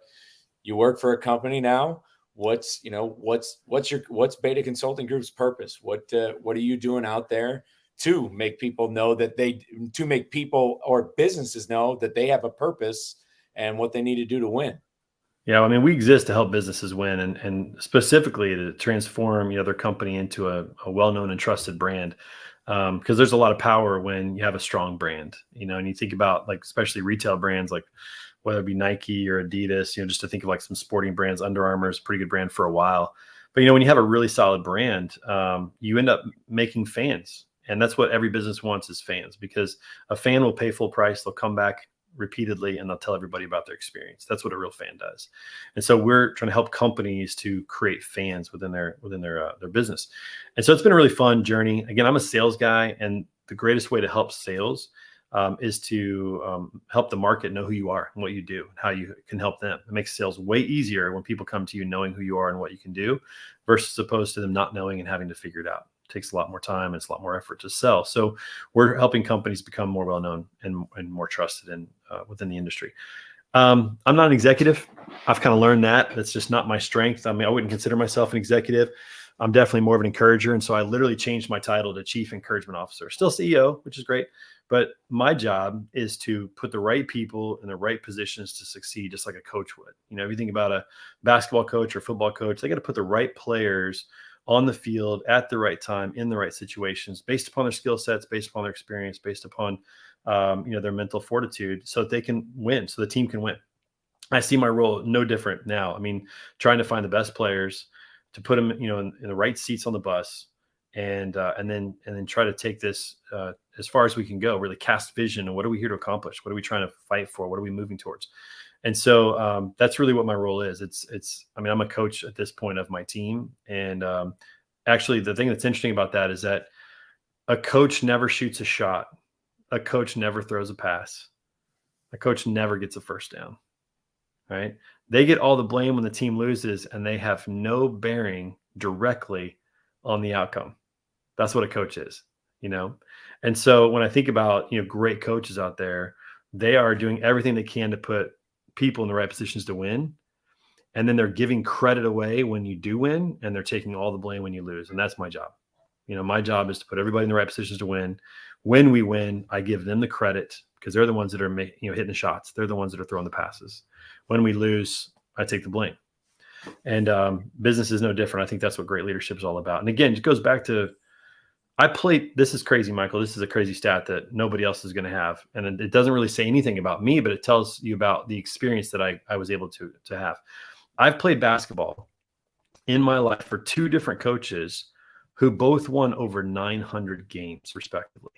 you work for a company now. What's Beta Consulting Group's purpose? What are you doing out there to make people know to make people or businesses know that they have a purpose and what they need to do to win? Yeah, I mean, we exist to help businesses win, and specifically to transform their company into a well-known and trusted brand. Because there's a lot of power when you have a strong brand, and you think about like especially retail brands like whether it be Nike or Adidas, just to think of like some sporting brands. Under Armour is a pretty good brand for a while, but when you have a really solid brand, you end up making fans, and that's what every business wants is fans, because a fan will pay full price, they'll come back repeatedly, and they'll tell everybody about their experience. That's what a real fan does. And so we're trying to help companies to create fans within their business. And so it's been a really fun journey. Again, I'm a sales guy, and the greatest way to help sales is to help the market know who you are and what you do, and how you can help them. It makes sales way easier when people come to you knowing who you are and what you can do, versus opposed to them not knowing and having to figure it out. Takes a lot more time and it's a lot more effort to sell. So we're helping companies become more well-known and more trusted within the industry. I'm not an executive. I've kind of learned that. That's just not my strength. I mean, I wouldn't consider myself an executive. I'm definitely more of an encourager. And so I literally changed my title to Chief Encouragement Officer. Still CEO, which is great. But my job is to put the right people in the right positions to succeed, just like a coach would. If you think about a basketball coach or football coach, they got to put the right players on the field at the right time in the right situations, based upon their skill sets, based upon their experience, based upon their mental fortitude, so that they can win, so the team can win. I see my role no different now. I mean, trying to find the best players to put them, in the right seats on the bus, and then try to take this as far as we can go. Really cast vision, and what are we here to accomplish? What are we trying to fight for? What are we moving towards? And so that's really what my role is. I mean, I'm a coach at this point of my team. And actually, the thing that's interesting about that is that a coach never shoots a shot. A coach never throws a pass. A coach never gets a first down, right? They get all the blame when the team loses, and they have no bearing directly on the outcome. That's what a coach is, And so when I think about, great coaches out there, they are doing everything they can to put people in the right positions to win. And then they're giving credit away when you do win, and they're taking all the blame when you lose. And that's my job. My job is to put everybody in the right positions to win. When we win, I give them the credit, because they're the ones that are hitting the shots. They're the ones that are throwing the passes. When we lose, I take the blame. And business is no different. I think that's what great leadership is all about. And again, it goes back to, this is crazy, Michael. This is a crazy stat that nobody else is going to have. And it doesn't really say anything about me, but it tells you about the experience that I was able to have. I've played basketball in my life for two different coaches who both won over 900 games, respectively.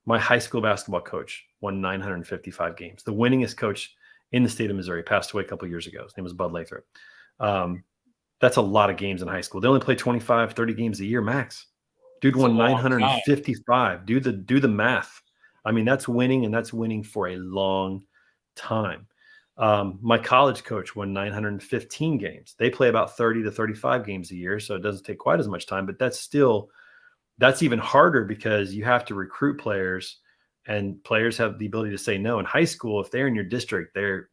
My high school basketball coach won 955 games. The winningest coach in the state of Missouri, passed away a couple of years ago. His name was Bud Lathrop. That's a lot of games in high school. They only play 25, 30 games a year max. Dude won 955. Do the math. I mean, that's winning, and that's winning for a long time. My college coach won 915 games. They play about 30 to 35 games a year, so it doesn't take quite as much time, but that's even harder, because you have to recruit players, and players have the ability to say no. In high school, if they're in your district, you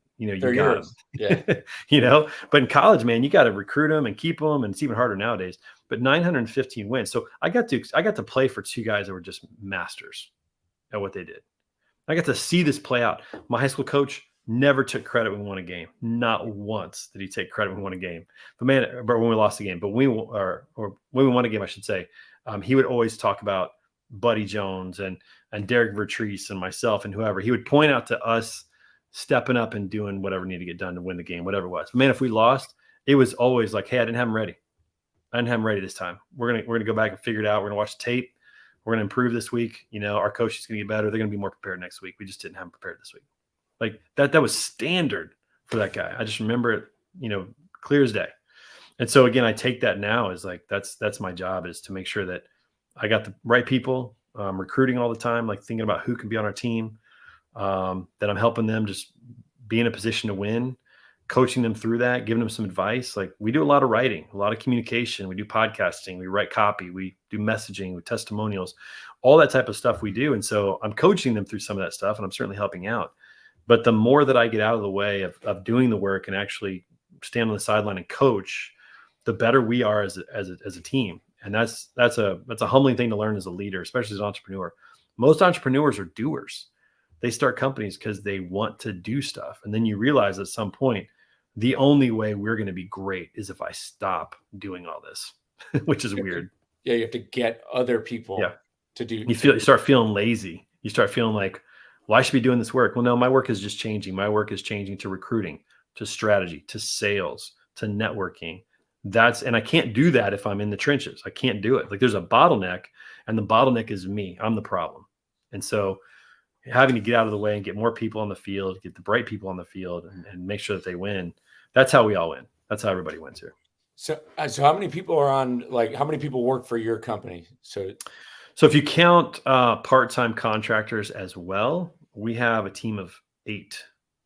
got them. Yeah. But in college, man, you got to recruit them and keep them, and it's even harder nowadays. But 915 wins. So I got to play for two guys that were just masters at what they did. I got to see this play out. My high school coach never took credit when we won a game. Not once did he take credit when we won a game. But when we lost the game, but when we won a game, I should say, he would always talk about Buddy Jones and Derek Vertreese and myself and whoever. He would point out to us stepping up and doing whatever needed to get done to win the game, whatever it was. But man, if we lost, it was always like, hey, I didn't have him ready. I didn't have him ready this time. We're gonna go back and figure it out. We're gonna watch tape. We're gonna improve this week. Our coach is gonna get better. They're gonna be more prepared next week. We just didn't have him prepared this week. Like that was standard for that guy. I just remember it, clear as day. And so again, I take that now as like, that's my job, is to make sure that I got the right people, recruiting all the time, like thinking about who can be on our team, that I'm helping them just be in a position to win, coaching them through that, giving them some advice. Like we do a lot of writing, a lot of communication. We do podcasting, we write copy, we do messaging with testimonials, all that type of stuff we do. And so I'm coaching them through some of that stuff, and I'm certainly helping out. But the more that I get out of the way of doing the work and actually stand on the sideline and coach, the better we are as a team. And that's a humbling thing to learn as a leader, especially as an entrepreneur. Most entrepreneurs are doers. They start companies because they want to do stuff. And then you realize at some point, the only way we're going to be great is if I stop doing all this, which is weird. Yeah, you have to get other people to do. You start feeling lazy. You start feeling like, well, I should be doing this work. Well, no, my work is just changing. My work is changing to recruiting, to strategy, to sales, to networking. And I can't do that if I'm in the trenches. I can't do it. Like there's a bottleneck, and the bottleneck is me. I'm the problem. And so having to get out of the way and get more people on the field, get the bright people on the field, and make sure that they win. That's how we all win. That's how everybody wins here. So how many people are on, like, how many people work for your company? So if you count part-time contractors as well, we have a team of 8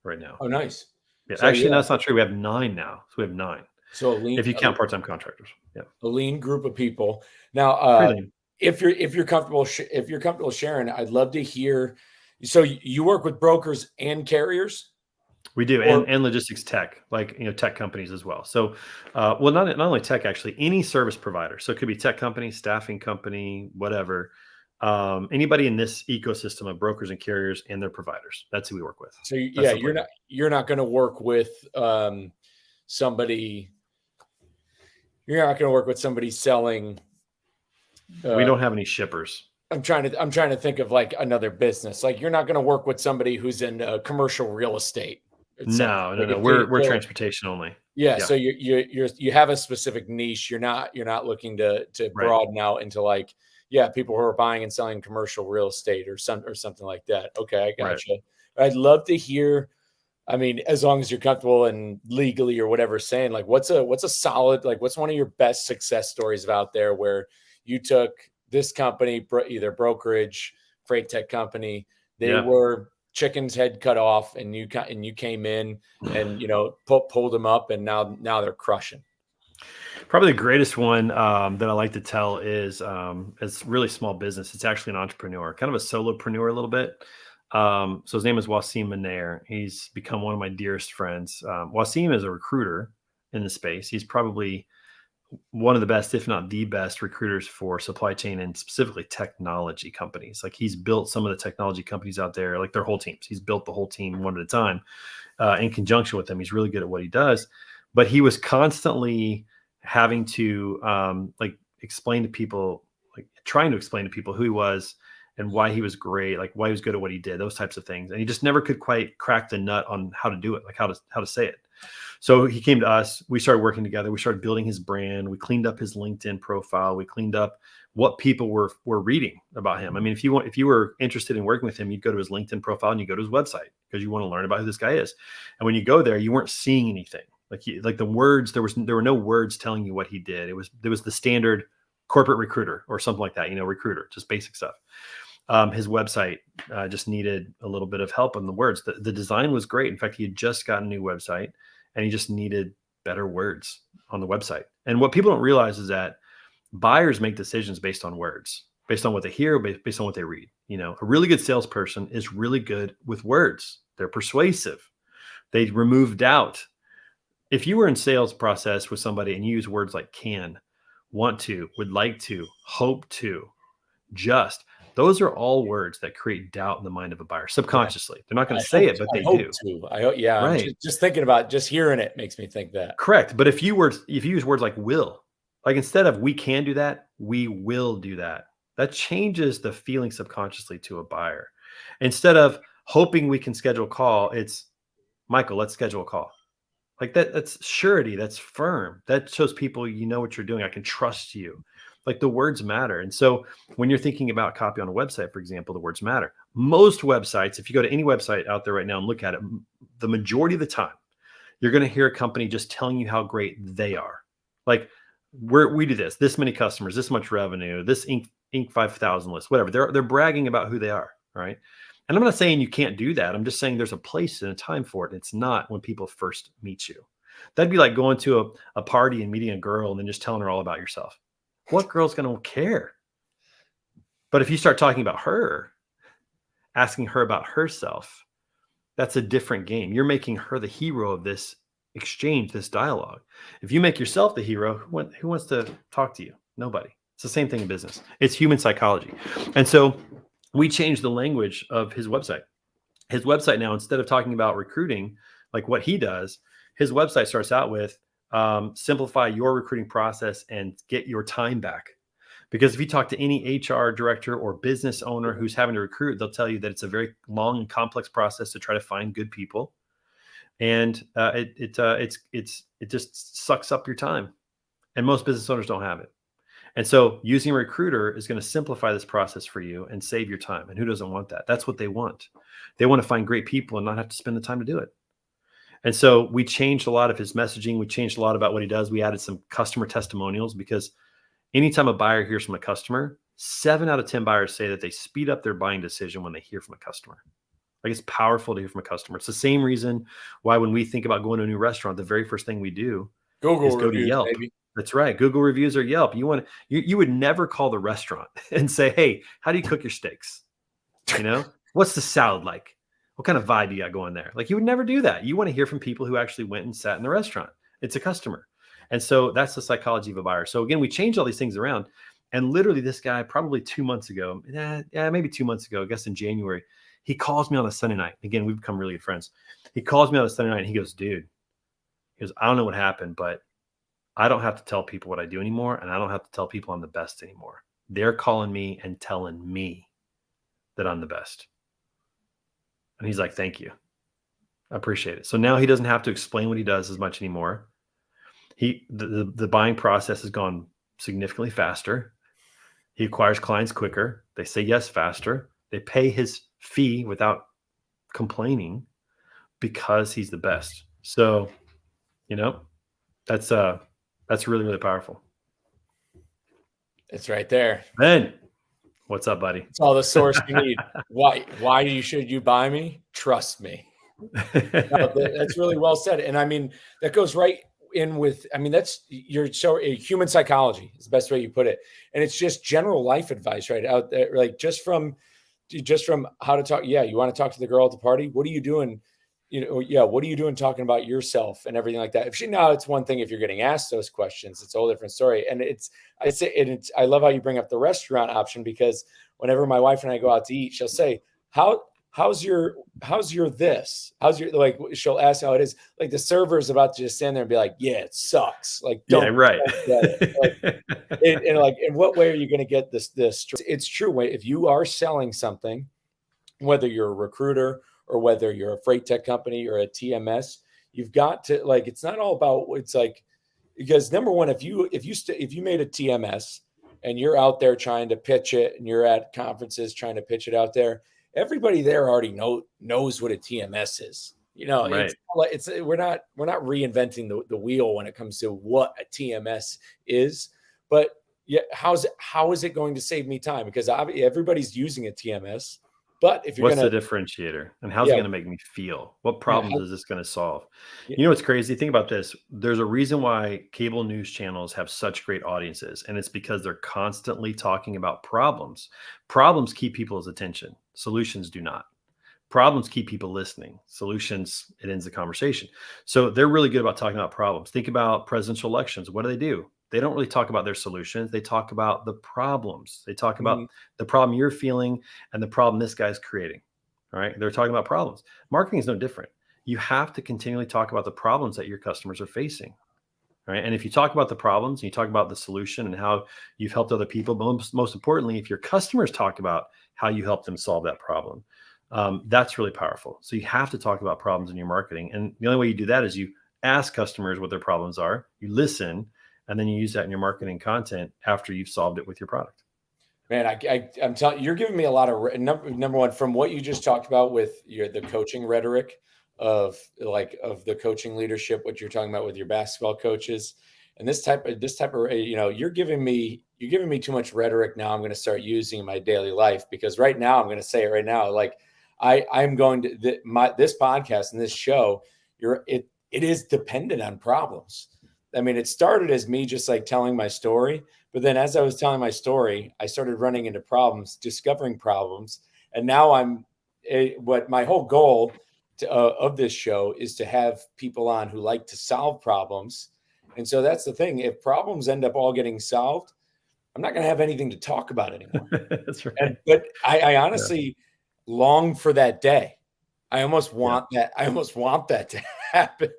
right now. Oh, nice. Yeah, so, actually, that's not true. We have 9 now. So we have 9. So if you count part-time contractors, yeah, a lean group of people. Now, if you're comfortable sharing, I'd love to hear. So you work with brokers and carriers? We do, and logistics tech, like tech companies as well. So, well, not only tech, actually, any service provider. So it could be tech company, staffing company, whatever. Anybody in this ecosystem of brokers and carriers and their providers. That's who we work with. So you're not going to work with somebody. You're not going to work with somebody selling. We don't have any shippers. I'm trying to think of like another business. Like you're not going to work with somebody who's in commercial real estate. No. We're transportation only. Yeah. So you have a specific niche. You're not looking to broaden out into like, people who are buying and selling commercial real estate or something like that. Okay. I gotcha. Right. I'd love to hear, I mean, as long as you're comfortable and legally or whatever, saying like, what's a solid, like what's one of your best success stories out there where you took this company, either brokerage, freight tech company, they were chicken's head cut off, and you came in and pulled them up, and now they're crushing. Probably the greatest one that I like to tell is it's really small business. It's actually an entrepreneur, kind of a solopreneur a little bit. So his name is Wasim Manair. He's become one of my dearest friends. Wasim is a recruiter in the space. He's probably one of the best, if not the best, recruiters for supply chain and specifically technology companies. Like he's built some of the technology companies out there, like their whole teams. He's built the whole team one at a time in conjunction with them. He's really good at what he does, but he was constantly having to explain to people, like trying to explain to people who he was and why he was great, like why he was good at what he did, those types of things. And he just never could quite crack the nut on how to do it, like how to say it. So he came to us, we started working together. We started building his brand. We cleaned up his LinkedIn profile. We cleaned up what people were reading about him. I mean, if you were interested in working with him, you'd go to his LinkedIn profile and you go to his website because you want to learn about who this guy is. And when you go there, you weren't seeing anything. Like the words, there were no words telling you what he did. There was the standard corporate recruiter or something like that, recruiter, just basic stuff. His website just needed a little bit of help on the words. The design was great. In fact, he had just gotten a new website and he just needed better words on the website. And what people don't realize is that buyers make decisions based on words, based on what they hear, based on what they read. A really good salesperson is really good with words. They're persuasive. They remove doubt. If you were in sales process with somebody and you use words like can, want to, would like to, hope to, just, those are all words that create doubt in the mind of a buyer subconsciously. They're not going to say it, but they do. Right. Just thinking about just hearing it makes me think that. Correct. But if you use words like will, like instead of we can do that, we will do that. That changes the feeling subconsciously to a buyer. Instead of hoping we can schedule a call, it's Michael, let's schedule a call. Like that's surety. That's firm. That shows people, what you're doing. I can trust you. Like the words matter. And so when you're thinking about copy on a website, for example, the words matter. Most websites, if you go to any website out there right now and look at it, the majority of the time, you're going to hear a company just telling you how great they are. Like we do this many customers, this much revenue, this Inc. 5,000 list, whatever. They're bragging about who they are, right? And I'm not saying you can't do that. I'm just saying there's a place and a time for it. And it's not when people first meet you. That'd be like going to a party and meeting a girl and then just telling her all about yourself. What girl's going to care? But if you start talking about her, asking her about herself, that's a different game. You're making her the hero of this exchange, this dialogue. If you make yourself the hero, who wants to talk to you? Nobody. It's the same thing in business. It's human psychology. And so we changed the language of his website. His website now, instead of talking about recruiting, like what he does, his website starts out with simplify your recruiting process and get your time back. Because if you talk to any HR director or business owner who's having to recruit, they'll tell you that it's a very long and complex process to try to find good people, and it just sucks up your time. And most business owners don't have it. And so using a recruiter is going to simplify this process for you and save your time. And who doesn't want that? That's what they want. They want to find great people and not have to spend the time to do it. And so we changed a lot of his messaging. We changed a lot about what he does. We added some customer testimonials, because anytime a buyer hears from a customer, 7 out of 10 buyers say that they speed up their buying decision when they hear from a customer. Like, it's powerful to hear from a customer. It's the same reason why when we think about going to a new restaurant, the very first thing we do is go to Yelp. Baby. That's right. Google reviews or Yelp. You would never call the restaurant and say, hey, how do you cook your steaks? What's the salad like? What kind of vibe you got going there? Like, you would never do that. You want to hear from people who actually went and sat in the restaurant. It's a customer. And so that's the psychology of a buyer. So again, we changed all these things around. And literally this guy, probably 2 months ago, maybe 2 months ago, I guess in January, he calls me on a Sunday night. Again, we've become really good friends. He calls me on a Sunday night and he goes, dude, I don't know what happened, but I don't have to tell people what I do anymore. And I don't have to tell people I'm the best anymore. They're calling me and telling me that I'm the best. And he's like, thank you. I appreciate it. So now he doesn't have to explain what he does as much anymore. The buying process has gone significantly faster. He acquires clients quicker. They say yes faster. They pay his fee without complaining because he's the best. So, that's really, really powerful. It's right there. Ben, what's up, buddy? It's all the source you need. Why should you buy me? Trust me. That's really well said. And I mean, that goes right in with, that's human psychology is the best way you put it. And it's just general life advice right out there. Like just from how to talk. Yeah. You want to talk to the girl at the party. What are you doing? What are you doing talking about yourself and everything like that? It's one thing if you're getting asked those questions, it's a whole different story. And I love how you bring up the restaurant option, because whenever my wife and I go out to eat, she'll say, how's your this? Like, she'll ask how it is. Like, the server is about to just stand there and be like, yeah, it sucks. Like, don't, right. And like, in what way are you going to get this? It's true. If you are selling something, whether you're a recruiter or whether you're a freight tech company or a TMS, you've got to, like, it's not all about, it's like, because number one, if you made a TMS and you're out there trying to pitch it and you're at conferences trying to pitch it out there, everybody there already knows what a TMS is. Right. We're not reinventing the wheel when it comes to what a TMS is, but yeah, how is it going to save me time? Because everybody's using a TMS. But if what's the differentiator, and how's it going to make me feel? What problems is this going to solve? What's crazy? Think about this. There's a reason why cable news channels have such great audiences, and it's because they're constantly talking about problems. Problems keep people's attention. Solutions do not. Problems keep people listening. Solutions, it ends the conversation. So they're really good about talking about problems. Think about presidential elections. What do? They don't really talk about their solutions. They talk about the problems. They talk about the problem you're feeling and the problem this guy's creating. All right. They're talking about problems. Marketing is no different. You have to continually talk about the problems that your customers are facing. All right. And if you talk about the problems and you talk about the solution and how you've helped other people, but most importantly, if your customers talk about how you help them solve that problem, that's really powerful. So you have to talk about problems in your marketing. And the only way you do that is you ask customers what their problems are, you listen, and then you use that in your marketing content after you've solved it with your product. Man, I'm telling you, you're giving me a lot of number one from what you just talked about with the coaching rhetoric of the coaching leadership, what you're talking about with your basketball coaches. And this type of, you're giving me too much rhetoric now. I'm going to start using in my daily life, because right now I'm going to say it right now. Like I'm going to this podcast and this show, it is dependent on problems. I mean, it started as me just like telling my story, but then as I was telling my story, I started running into problems, discovering problems. And now what my whole goal of this show is to have people on who like to solve problems. And so that's the thing. If problems end up all getting solved, I'm not going to have anything to talk about anymore. That's right. But I honestly long for that day. I almost want that. I almost want that to happen.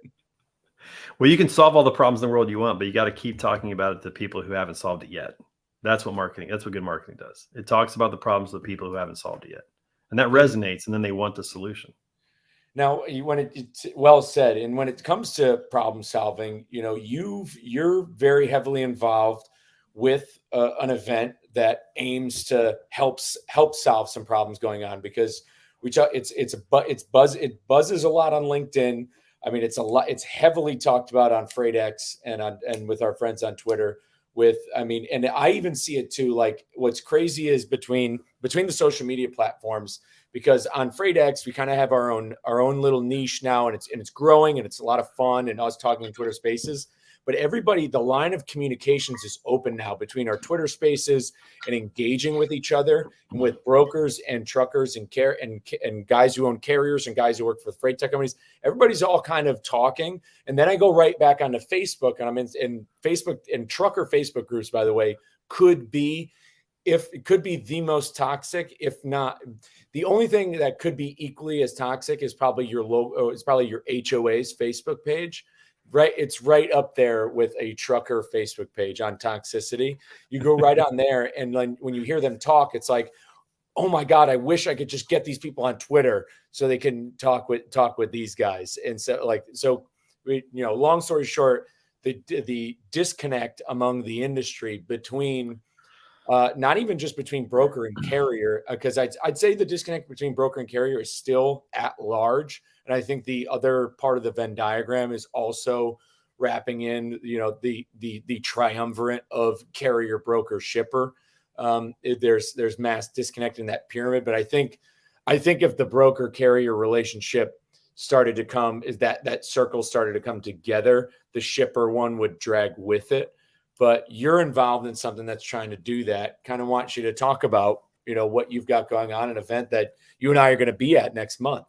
Well, you can solve all the problems in the world you want, but you got to keep talking about it to people who haven't solved it yet. That's what good marketing does. It talks about the problems of the people who haven't solved it yet. And that resonates, and then they want the solution. Now, when it's well said, and when it comes to problem solving, you're very heavily involved with an event that aims to help solve some problems going on, because it buzzes a lot on LinkedIn. I mean, it's heavily talked about on FreightX and with our friends on Twitter. And I even see it too. Like, what's crazy is between the social media platforms, because on FreightX we kind of have our own little niche now, and it's growing, and it's a lot of fun, and us talking in Twitter Spaces. But the line of communications is open now between our Twitter Spaces and engaging with each other, and with brokers and truckers and guys who own carriers and guys who work for freight tech companies. Everybody's all kind of talking. And then I go right back onto Facebook, and I'm in Facebook and trucker Facebook groups, by the way, could be the most toxic, if not the only thing that could be equally as toxic is probably your HOA's Facebook page. Right. It's right up there with a trucker Facebook page on toxicity. You go right on there. And when you hear them talk, it's like, oh my God, I wish I could just get these people on Twitter so they can talk with these guys. And so long story short, the disconnect among the industry between not even just between broker and carrier, because I'd say the disconnect between broker and carrier is still at large. And I think the other part of the Venn diagram is also wrapping in, the triumvirate of carrier, broker, shipper. There's mass disconnect in that pyramid. But I think if the broker carrier relationship started to come, is that circle started to come together, the shipper one would drag with it. But you're involved in something that's trying to do that. Kind of want you to talk about, what you've got going on, an event that you and I are going to be at next month.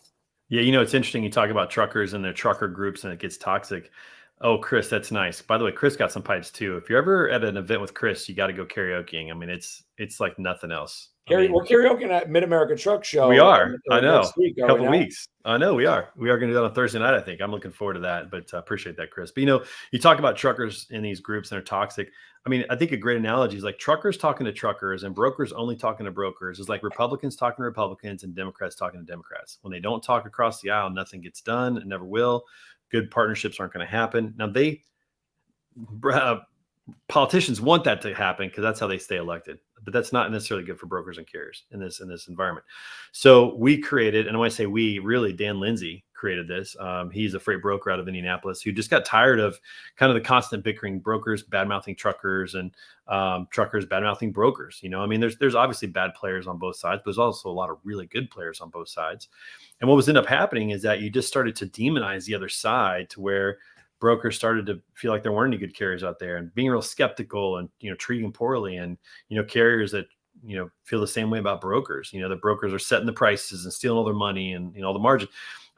Yeah, it's interesting. You talk about truckers and their trucker groups, and it gets toxic. Oh, Chris, that's nice. By the way, Chris got some pipes too. If you're ever at an event with Chris, you got to go karaokeing. I mean, it's like nothing else. We're karaoke at Mid-America Truck Show. We are. I know. Next week, a couple weeks. I know we are. We are going to do that on Thursday night, I think. I'm looking forward to that, but appreciate that, Chris. But, you talk about truckers in these groups and they're toxic. I mean, I think a great analogy is like truckers talking to truckers and brokers only talking to brokers is like Republicans talking to Republicans and Democrats talking to Democrats. When they don't talk across the aisle, nothing gets done. It never will. Good partnerships aren't going to happen. Now, politicians want that to happen because that's how they stay elected, but that's not necessarily good for brokers and carriers in this environment. So we created, and when I say we, really Dan Lindsay created this. He's a freight broker out of Indianapolis who just got tired of kind of the constant bickering, brokers bad-mouthing truckers and truckers bad-mouthing brokers. I mean, there's obviously bad players on both sides, but there's also a lot of really good players on both sides. And what was end up happening is that you just started to demonize the other side to where brokers started to feel like there weren't any good carriers out there and being real skeptical and, treating them poorly. And, carriers that, feel the same way about brokers, the brokers are setting the prices and stealing all their money and, all the margin.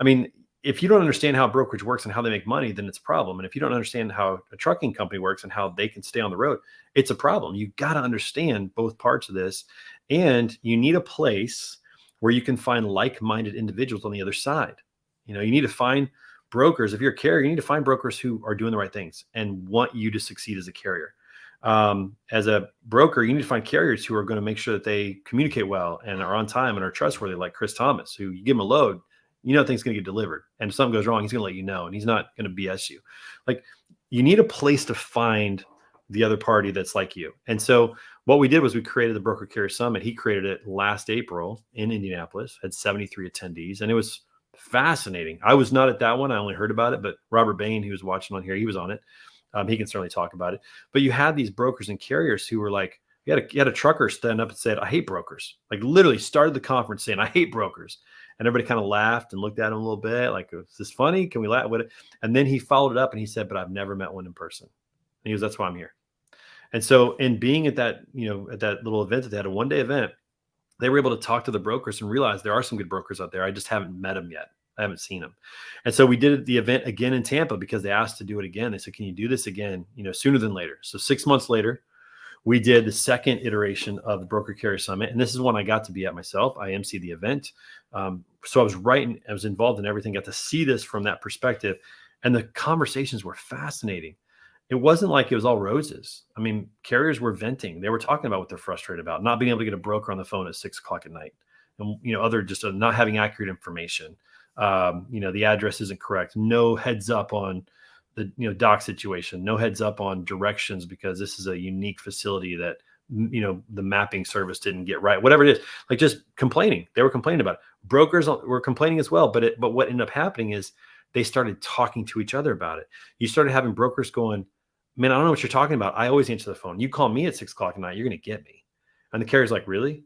I mean, if you don't understand how brokerage works and how they make money, then it's a problem. And if you don't understand how a trucking company works and how they can stay on the road, it's a problem. You got to understand both parts of this. And you need a place where you can find like-minded individuals on the other side. You need to find brokers. If you're a carrier, you need to find brokers who are doing the right things and want you to succeed as a carrier. As a broker, you need to find carriers who are going to make sure that they communicate well and are on time and are trustworthy, like Chris Thomas, who you give him a load, things going to get delivered. And if something goes wrong, he's going to let you know, and he's not going to BS you. Like, you need a place to find the other party that's like you. And so what we did was we created the Broker Carrier Summit. He created it last April in Indianapolis, had 73 attendees, and it was fascinating. I was not at that one. I only heard about it, but Robert Bain, who was watching on here, he was on it. He can certainly talk about it. But you had these brokers and carriers who were like, you had a trucker stand up and said, I hate brokers. Like literally started the conference saying, I hate brokers. And everybody kind of laughed and looked at him a little bit like, is this funny? Can we laugh with it? And then he followed it up and he said, but I've never met one in person. And he goes, that's why I'm here. And so in being at that, at that little event that they had, a 1-day event, they were able to talk to the brokers and realize there are some good brokers out there. I just haven't met them yet. I haven't seen them. And so we did the event again in Tampa because they asked to do it again. They said, can you do this again, sooner than later? So 6 months later, we did the second iteration of the Broker Carrier Summit. And this is one I got to be at myself. I emceed the event. So I was involved in everything, got to see this from that perspective. And the conversations were fascinating. It wasn't like it was all roses. I mean, carriers were venting. They were talking about what they're frustrated about, not being able to get a broker on the phone at 6 o'clock at night, and other just not having accurate information. The address isn't correct. No heads up on the dock situation. No heads up on directions because this is a unique facility that the mapping service didn't get right. Whatever it is, like just complaining. They were complaining about it. Brokers were complaining as well. But what ended up happening is they started talking to each other about it. You started having brokers going, man, I don't know what you're talking about. I always answer the phone. You call me at 6 o'clock at night, you're going to get me. And the carrier's like, really?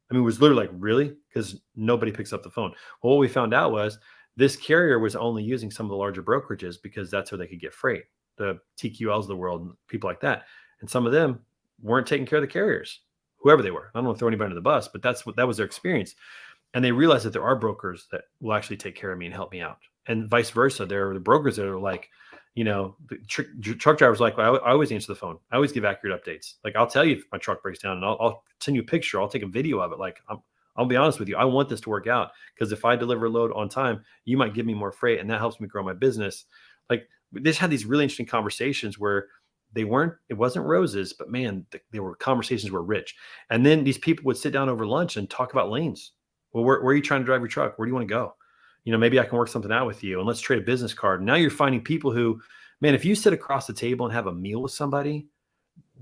I mean, it was literally like, really? Because nobody picks up the phone. Well, what we found out was this carrier was only using some of the larger brokerages because that's where they could get freight, the TQLs of the world, and people like that. And some of them weren't taking care of the carriers, whoever they were. I don't want to throw anybody under the bus, but that was their experience. And they realized that there are brokers that will actually take care of me and help me out. And vice versa. There are the brokers that are like, the truck driver's like, well, I always answer the phone. I always give accurate updates. Like, I'll tell you if my truck breaks down and I'll send you a picture. I'll take a video of it. Like, I'll be honest with you. I want this to work out because if I deliver a load on time, you might give me more freight and that helps me grow my business. Like, we just had these really interesting conversations where it wasn't roses, but man, conversations were rich. And then these people would sit down over lunch and talk about lanes. Well, where are you trying to drive your truck? Where do you want to go? Maybe I can work something out with you and let's trade a business card. Now you're finding people who, man, if you sit across the table and have a meal with somebody,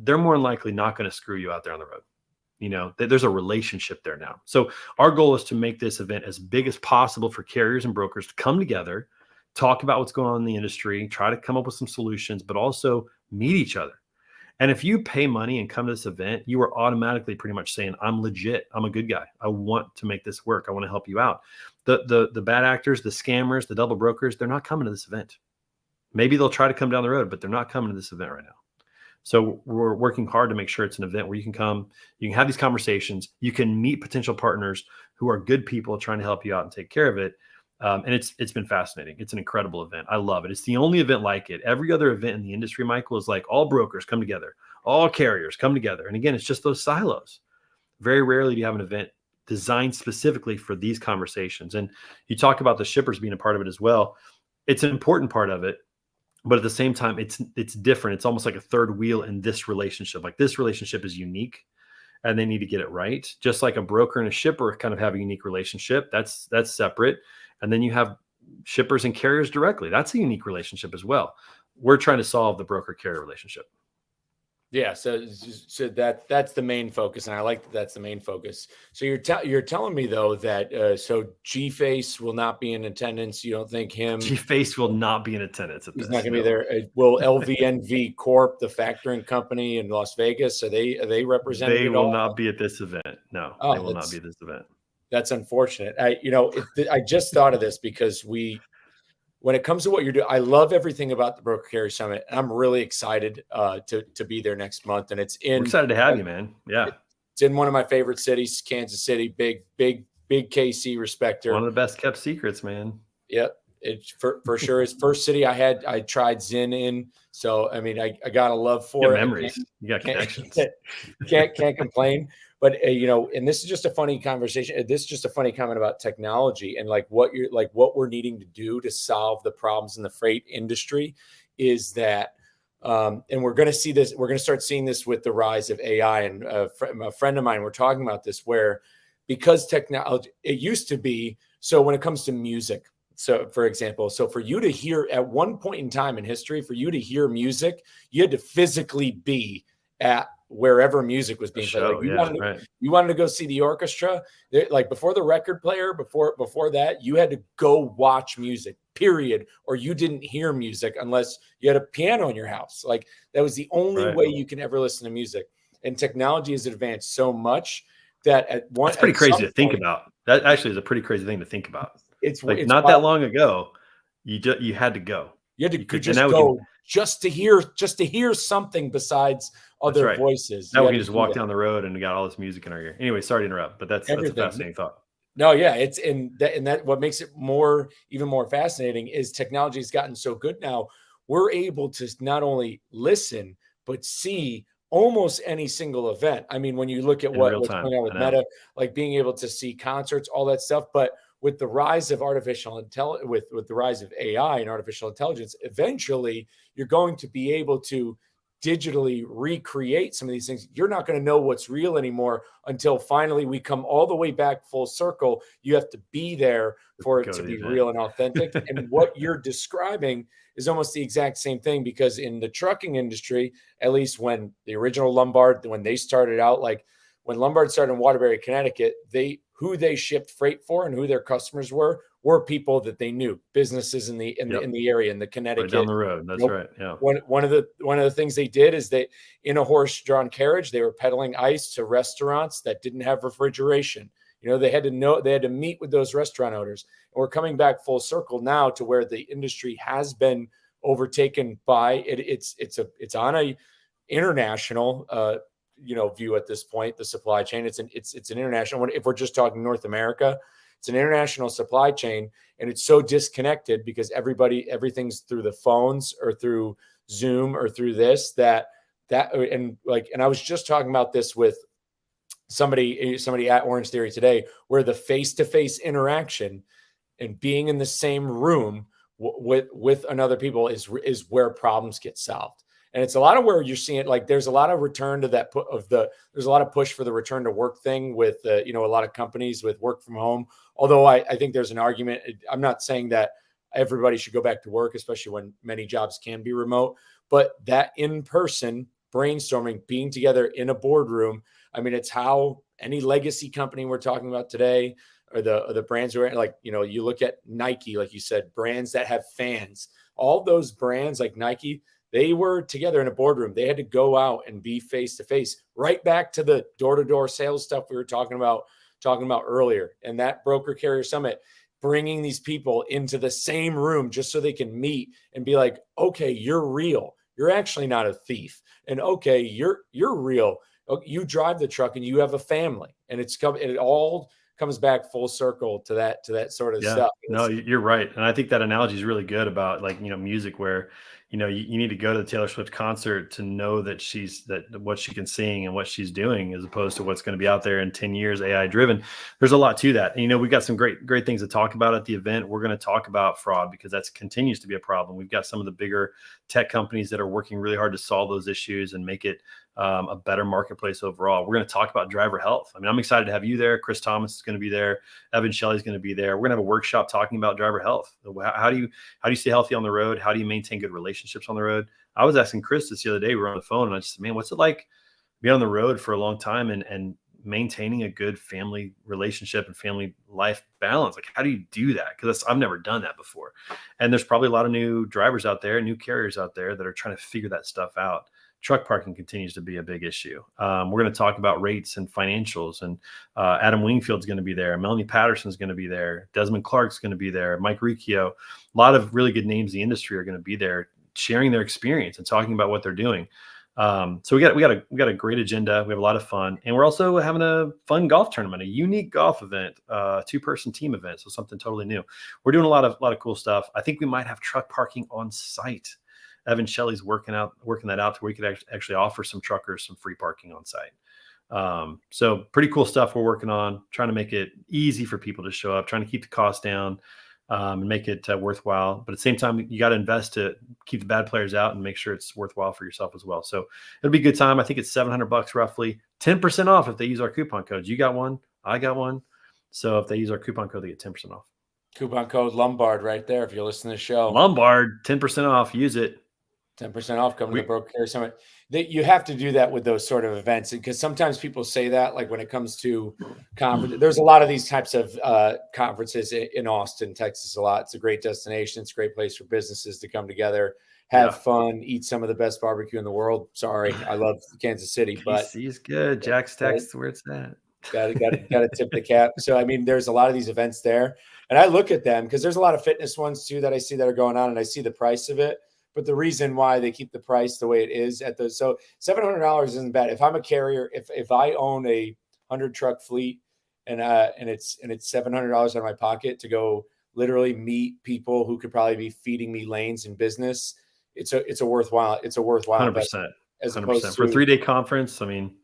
they're more than likely not going to screw you out there on the road. There's a relationship there now. So our goal is to make this event as big as possible for carriers and brokers to come together, talk about what's going on in the industry, try to come up with some solutions, but also meet each other. And if you pay money and come to this event, you are automatically pretty much saying, I'm legit. I'm a good guy. I want to make this work. I want to help you out. The bad actors, the scammers, the double brokers, they're not coming to this event. Maybe they'll try to come down the road, but they're not coming to this event right now. So we're working hard to make sure it's an event where you can come, you can have these conversations, you can meet potential partners who are good people trying to help you out and take care of it. And it's been fascinating. It's an incredible event. I love it. It's the only event like it. Every other event in the industry, Michael, is like all brokers come together, all carriers come together. And again, it's just those silos. Very rarely do you have an event designed specifically for these conversations. And you talk about the shippers being a part of it as well. It's an important part of it, but at the same time, it's different. It's almost like a third wheel in this relationship. Like this relationship is unique and they need to get it right. Just like a broker and a shipper kind of have a unique relationship. That's separate. And then you have shippers and carriers directly. That's a unique relationship as well. We're trying to solve the broker carrier relationship. Yeah, so that's the main focus, and I like that's the main focus. So you're telling me though that so G-Face will not be in attendance. You don't think him? G-Face will not be in attendance. He's not going to be there. Will LVNV Corp, the factoring company in Las Vegas, are they represented? They will not be at this event. No, they will not be at this event. That's unfortunate. I just thought of this because when it comes to what you're doing, I love everything about the Broker Carrier Summit. I'm really excited to be there next month. And we're excited to have you, man. Yeah. It's in one of my favorite cities, Kansas City, big KC respecter. One of the best kept secrets, man. Yep. It's for sure. It's first city I tried Zen in. So, I mean, I got a love for it. Memories. You got connections. Can't complain. But and this is just a funny conversation. This is just a funny comment about technology and what we're needing to do to solve the problems in the freight industry is that, and we're going to see this. We're going to start seeing this with the rise of AI. And a friend of mine, we're talking about this where because technology, it used to be. So when it comes to music, so for example, for you to hear at one point in time in history, for you to hear music, you had to physically be at wherever music was A being played. Like show, yeah, right. you wanted to go see the orchestra, like before the record player, before that, you had to go watch music, period, or you didn't hear music unless you had a piano in your house. Like that was the only Right. way you can ever listen to music. And technology has advanced so much that That's pretty at crazy some to think point, about. That actually is a pretty crazy thing to think about. Like, it's not that wild. long ago, you had to go. You had to You go, could, and just now we can. go just to hear something besides That's other right. voices. Now You we had can to just do walk that. down the road and we got all this music in our ear. Anyway, sorry to interrupt, but that's a Everything. fascinating thought. No, yeah, it's and that what makes it even more fascinating is technology has gotten so good now. We're able to not only listen but see almost any single event. I mean, when you look at In real what's time. going on I with know. Meta, like being able to see concerts, all that stuff, but with the rise of artificial intelligence, with the rise of AI and artificial intelligence, eventually you're going to be able to digitally recreate some of these things. You're not going to know what's real anymore until finally we come all the way back full circle. You have to be there for it Go to to the be event. real and authentic. And what you're describing is almost the exact same thing, because in the trucking industry, at least when the original Lombard, when they started out, like when Lombard started in Waterbury, Connecticut, who they shipped freight for and who their customers were people that they knew, businesses in the Yep. area in the Right down Connecticut. the road. That's Nope. right. Yeah. One of the things they did is that in a horse-drawn carriage, they were peddling ice to restaurants that didn't have refrigeration. They had to meet with those restaurant owners. And we're coming back full circle now to where the industry has been overtaken by it. It's on a international view at this point. The supply chain, it's an international one. If we're just talking North America, it's an international supply chain, and it's so disconnected because everything's through the phones or through Zoom or through this and I was just talking about this with somebody at Orange Theory today, where the face-to-face interaction and being in the same room with another people is where problems get solved. And it's a lot of where you're seeing it. Like there's a lot of return to that there's a lot of push for the return to work thing with a lot of companies with work from home. Although I think there's an argument. I'm not saying that everybody should go back to work, especially when many jobs can be remote, but that in-person brainstorming, being together in a boardroom, I mean, it's how any legacy company we're talking about today, or the brands who are like, you look at Nike, like you said, brands that have fans, all those brands like Nike, they were together in a boardroom. They had to go out and be face to face, right back to the door-to-door sales stuff we were talking about earlier. And that broker carrier summit, bringing these people into the same room just so they can meet and be like, okay, you're real. You're actually not a thief. And okay, you're real. You drive the truck and you have a family, and it all comes back full circle to that sort of Yeah, stuff. no, you're right, and I think that analogy is really good about, like, music, where you need to go to the Taylor Swift concert to know that what she can sing and what she's doing, as opposed to what's going to be out there in 10 years AI driven. There's a lot to that, and we've got some great things to talk about at the event. We're going to talk about fraud, because that continues to be a problem. We've got some of the bigger tech companies that are working really hard to solve those issues and make it a better marketplace overall. We're going to talk about driver health. I mean, I'm excited to have you there. Chris Thomas is going to be there. Evan Shelley's going to be there. We're going to have a workshop talking about driver health. How do you stay healthy on the road? How do you maintain good relationships on the road? I was asking Chris this the other day. We were on the phone, and I just said, man, what's it like being on the road for a long time and maintaining a good family relationship and family life balance? Like, how do you do that? Because I've never done that before. And there's probably a lot of new drivers out there, new carriers out there, that are trying to figure that stuff out. Truck parking continues to be a big issue. We're going to talk about rates and financials, and Adam Wingfield's going to be there. Melanie Patterson's going to be there. Desmond Clark's going to be there. Mike Riccio. A lot of really good names in the industry are going to be there, sharing their experience and talking about what they're doing. So we got a great agenda. We have a lot of fun, and we're also having a fun golf tournament, a unique golf event, 2-person team event. So something totally new. We're doing a lot of cool stuff. I think we might have truck parking on site. Evan Shelley's working that out to where we could actually offer some truckers some free parking on site. So pretty cool stuff we're working on, trying to make it easy for people to show up, trying to keep the cost down, and make it worthwhile. But at the same time, you got to invest to keep the bad players out and make sure it's worthwhile for yourself as well. So it'll be a good time. I think it's $700 roughly, 10% off if they use our coupon codes. You got one, I got one. So if they use our coupon code, they get 10% off. Coupon code Lombard right there if you're listening to the show. Lombard, 10% off. Use it. 10% off coming to We, the Broker Carrier Summit. You have to do that with those sort of events, because sometimes people say that, like when it comes to conference, there's a lot of these types of conferences in Austin, Texas. A lot. It's a great destination. It's a great place for businesses to come together, have fun, eat some of the best barbecue in the world. Sorry, I love Kansas City, but KC is good. Jack's Text, where it's at. Got to tip the cap. So I mean, there's a lot of these events there, and I look at them because there's a lot of fitness ones too that I see that are going on, and I see the price of it. But the reason why they keep the price the way it is at the so $700 isn't bad. If I'm a carrier, if I own a 100 truck fleet and it's $700 out of my pocket to go literally meet people who could probably be feeding me lanes in business, it's a worthwhile 100%. as 100%. opposed For a to 3-day conference. I mean,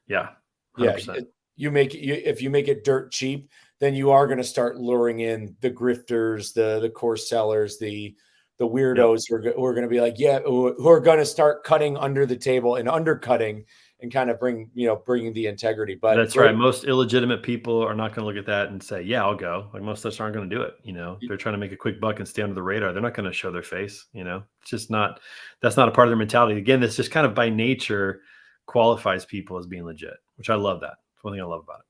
yeah, 100%. If you make it dirt cheap, then you are going to start luring in the grifters, the course sellers, the weirdos who are going to be like, who are going to start cutting under the table and undercutting and kind of bringing the integrity. But that's right. Most illegitimate people are not going to look at that and say, yeah, I'll go. Like most of us aren't going to do it. They're trying to make a quick buck and stay under the radar. They're not going to show their face. It's just that's not a part of their mentality. Again, this just kind of by nature qualifies people as being legit, which I love that. That's one thing I love about it.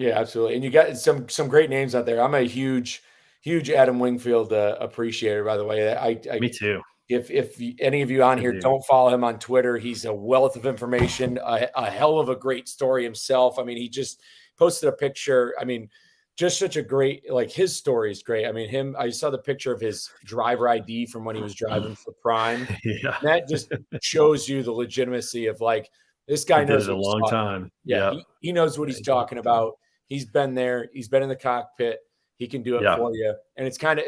Yeah, absolutely. And you got some great names out there. I'm a huge Adam Wingfield appreciator, by the way. Me too. If any of you on here don't follow him on Twitter, he's a wealth of information, a hell of a great story himself. I mean, he just posted a picture. I mean, just such a great, like, his story is great. I mean, I saw the picture of his driver ID from when he was driving for Prime. Yeah. That just shows you the legitimacy of, like, this guy knows it a long time. Yeah. He knows what he's talking about. He's been there. He's been in the cockpit. He can do it for you. And it's kind of,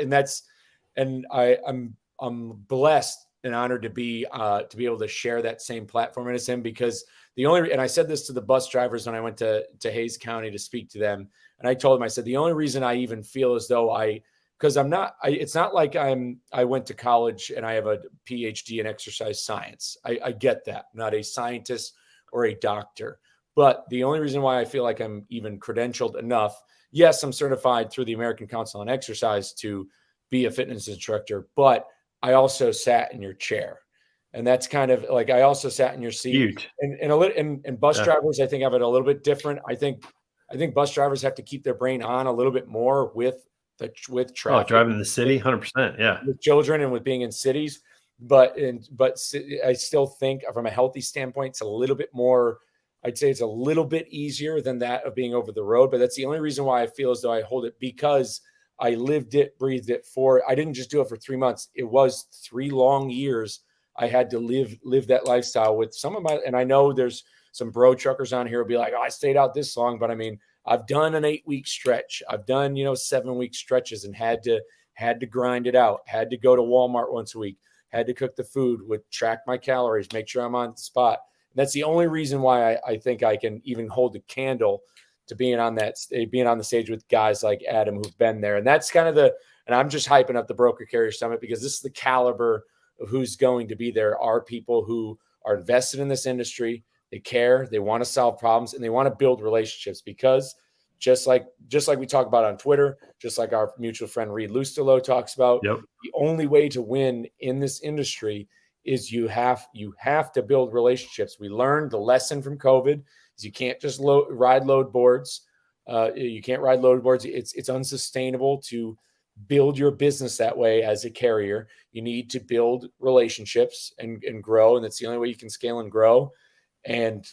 and I'm blessed and honored to be able to share that same platform as him, because and I said this to the bus drivers when I went to Hayes County to speak to them. And I told them, I said, the only reason I even feel as though because it's not like I went to college and I have a PhD in exercise science. I get that. I'm not a scientist or a doctor, but the only reason why I feel like I'm even credentialed enough, yes, I'm certified through the American Council on Exercise to be a fitness instructor, but I also sat in your chair. And that's kind of like, I also sat in your seat. Huge. And bus drivers, I think, have it a little bit different. I think bus drivers have to keep their brain on a little bit more with traffic. Driving in the city, 100%. Yeah. With children and with being in cities. But I still think from a healthy standpoint, it's a little bit more, I'd say it's a little bit easier than that of being over the road. But that's the only reason why I feel as though I hold it, because I lived it, breathed it I didn't just do it for 3 months. It was 3 long years. I had to live that lifestyle with some of and I know there's some bro truckers on here will be like, oh, I stayed out this long. But I mean, I've done an 8-week stretch. I've done, 7-week stretches and had to grind it out, had to go to Walmart once a week, had to cook the food, would track my calories, make sure I'm on the spot. And that's the only reason why I think I can even hold the candle to being on the stage with guys like Adam who've been there. And that's kind of and I'm just hyping up the Broker Carrier Summit because this is the caliber of who's going to be there. Are people who are invested in this industry. They care, they want to solve problems, and they want to build relationships, because just like we talk about on Twitter, just like our mutual friend Reed Lustelo talks about, the only way to win in this industry is you have to build relationships. We learned the lesson from COVID is you can't just ride load boards. You can't ride load boards. It's unsustainable to build your business that way as a carrier. You need to build relationships and grow, and that's the only way you can scale and grow. And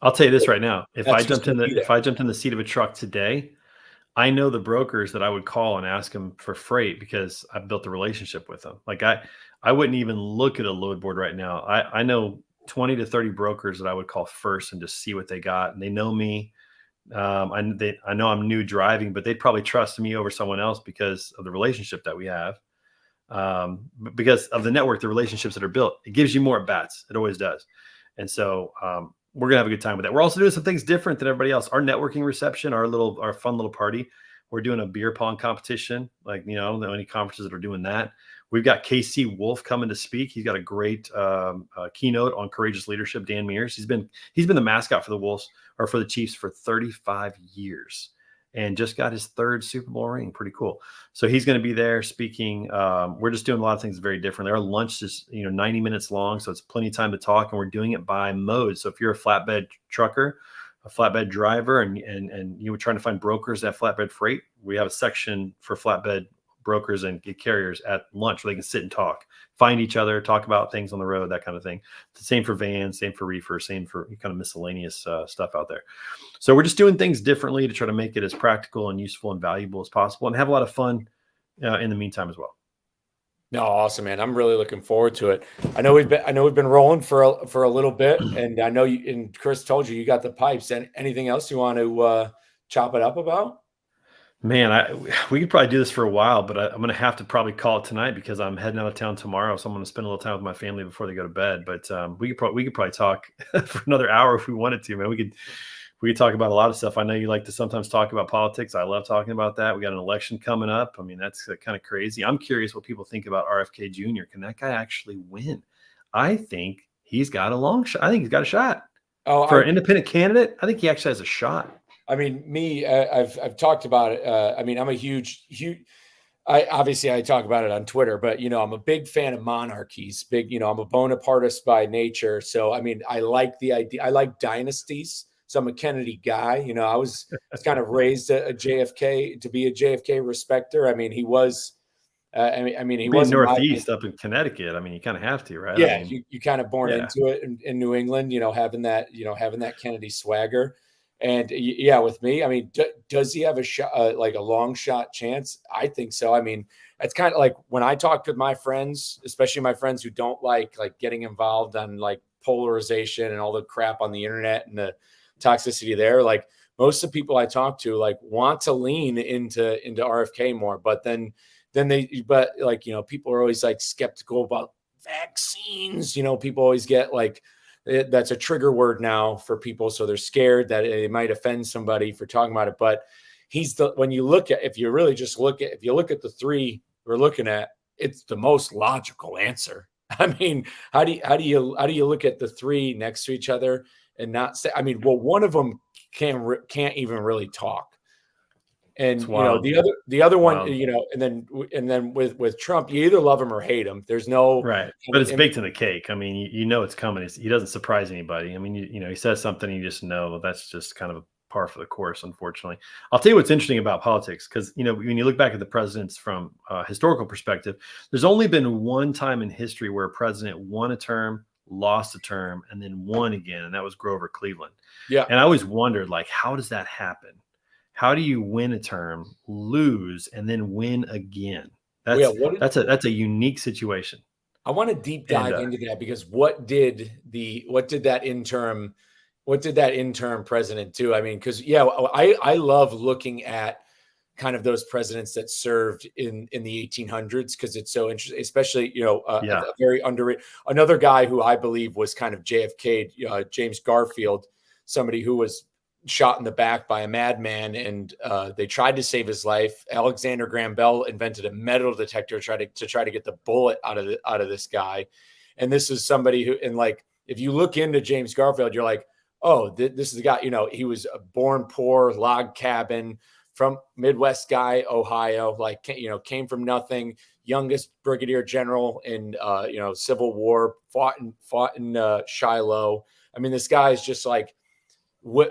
I'll tell you this right now: if I jumped in the seat of a truck today, I know the brokers that I would call and ask them for freight because I've built a relationship with them. Like I wouldn't even look at a load board right now. I know 20 to 30 brokers that I would call first and just see what they got. And they know me. I know I'm new driving, but they'd probably trust me over someone else because of the relationship that we have. Because of the network, the relationships that are built, it gives you more at bats. It always does. And so we're gonna have a good time with that. We're also doing some things different than everybody else. Our networking reception, our fun little party. We're doing a beer pong competition. Like, the only conferences that are doing that. We've got KC Wolf coming to speak. He's got a great keynote on courageous leadership. Dan Mears. He's been the mascot for the Wolves or for the Chiefs for 35 years. and just got his 3rd Super Bowl ring. Pretty cool. So he's going to be there speaking. We're just doing a lot of things very differently. Our lunch is 90 minutes long, so it's plenty of time to talk, and we're doing it by mode. So if you're a flatbed trucker, a flatbed driver, and you were trying to find brokers at flatbed freight, we have a section for flatbed brokers and carriers at lunch where they can sit and talk, find each other, talk about things on the road, that kind of thing. It's the same for vans, same for reefer, same for kind of miscellaneous stuff out there. So we're just doing things differently to try to make it as practical and useful and valuable as possible, and have a lot of fun in the meantime as well. No, awesome, man. I'm really looking forward to it. I know we've been rolling for a little bit, and I know you and Chris told you got the pipes. And anything else you want to chop it up about? Man, we could probably do this for a while, but I'm going to have to probably call it tonight because I'm heading out of town tomorrow. So I'm going to spend a little time with my family before they go to bed. But we could probably talk for another hour if we wanted to, man. We could talk about a lot of stuff. I know you like to sometimes talk about politics. I love talking about that. We got an election coming up. I mean, that's kind of crazy. I'm curious what people think about RFK Jr. Can that guy actually win? I think he's got a long shot. I think he's got a shot. For an independent candidate, I think he actually has a shot. I mean, I've talked about it. I mean, I'm a huge. I talk about it on Twitter, but I'm a big fan of monarchies. I'm a Bonapartist by nature. So, I mean, I like the idea. I like dynasties. So I'm a Kennedy guy. I was kind of raised a JFK to be a JFK respecter. I mean, he was. I mean, he was Northeast up in Connecticut. I mean, you kind of have to, right? Yeah, I mean, you kind of born into it in New England. Having that Kennedy swagger. And yeah, with me, I mean, does he have a shot, like a long shot chance? I think so. I mean, it's kind of like when I talk with my friends, especially my friends who don't like getting involved on like polarization and all the crap on the internet and the toxicity there. Like most of the people I talk to, like want to lean into RFK more, but then people are always like skeptical about vaccines. People always get like. That's a trigger word now for people. So they're scared that it might offend somebody for talking about it. But if you look at the 3 we're looking at, it's the most logical answer. I mean, how do you look at the 3 next to each other and not say, I mean, well, one of them can't even really talk. And the other one, and then with Trump, you either love him or hate him. There's no right, but it's baked in the cake. I mean, it's coming. He doesn't surprise anybody. I mean, he says something, you just know that's just kind of a par for the course. Unfortunately, I'll tell you what's interesting about politics because when you look back at the presidents from a historical perspective, there's only been one time in history where a president won a term, lost a term, and then won again, and that was Grover Cleveland. Yeah, and I always wondered, like, how does that happen? How do you win a term, lose, and then win again? That's a unique situation. I want to deep dive into that because what did that interim president do? I mean, because I love looking at kind of those presidents that served in the 1800s because it's so interesting, especially a very underrated. Another guy who I believe was kind of JFK, James Garfield, somebody who was shot in the back by a madman, and they tried to save his life. Alexander Graham Bell invented a metal detector to try to get the bullet out of this guy. And this is somebody who, and like, if you look into James Garfield, you're like, oh, this is the guy. He was a born poor, log cabin from Midwest guy, Ohio. Like, came from nothing. Youngest brigadier general in Civil War. Fought in Shiloh. I mean, this guy is just like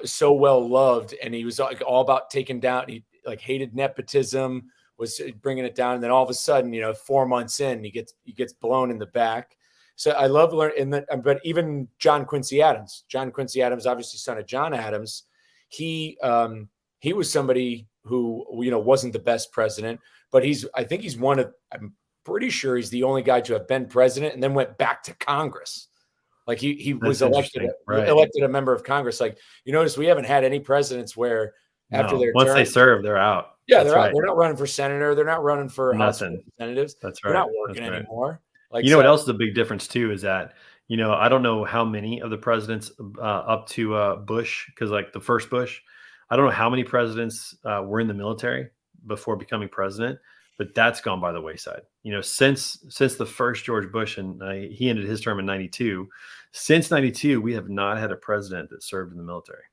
so well loved, and he was like all about taking down. He like hated nepotism, was bringing it down, and then all of a sudden, 4 months in, he gets blown in the back. So I love learning. But even John Quincy Adams, obviously son of John Adams, he was somebody who wasn't the best president, but I'm pretty sure he's the only guy to have been president and then went back to Congress. Like he was elected a member of Congress. Like, you notice we haven't had any presidents where after their once term, they serve, they're out. Yeah, they're out. They're not running for senator. They're not running for House of Nothing. Representatives. That's right. They're not working anymore. Like, what else is a big difference too is that I don't know how many of the presidents up to Bush, because like the first Bush, I don't know how many presidents were in the military before becoming president. But that's gone by the wayside. Since the first George Bush, and he ended his term in 92. Since 92, we have not had a president that served in the military.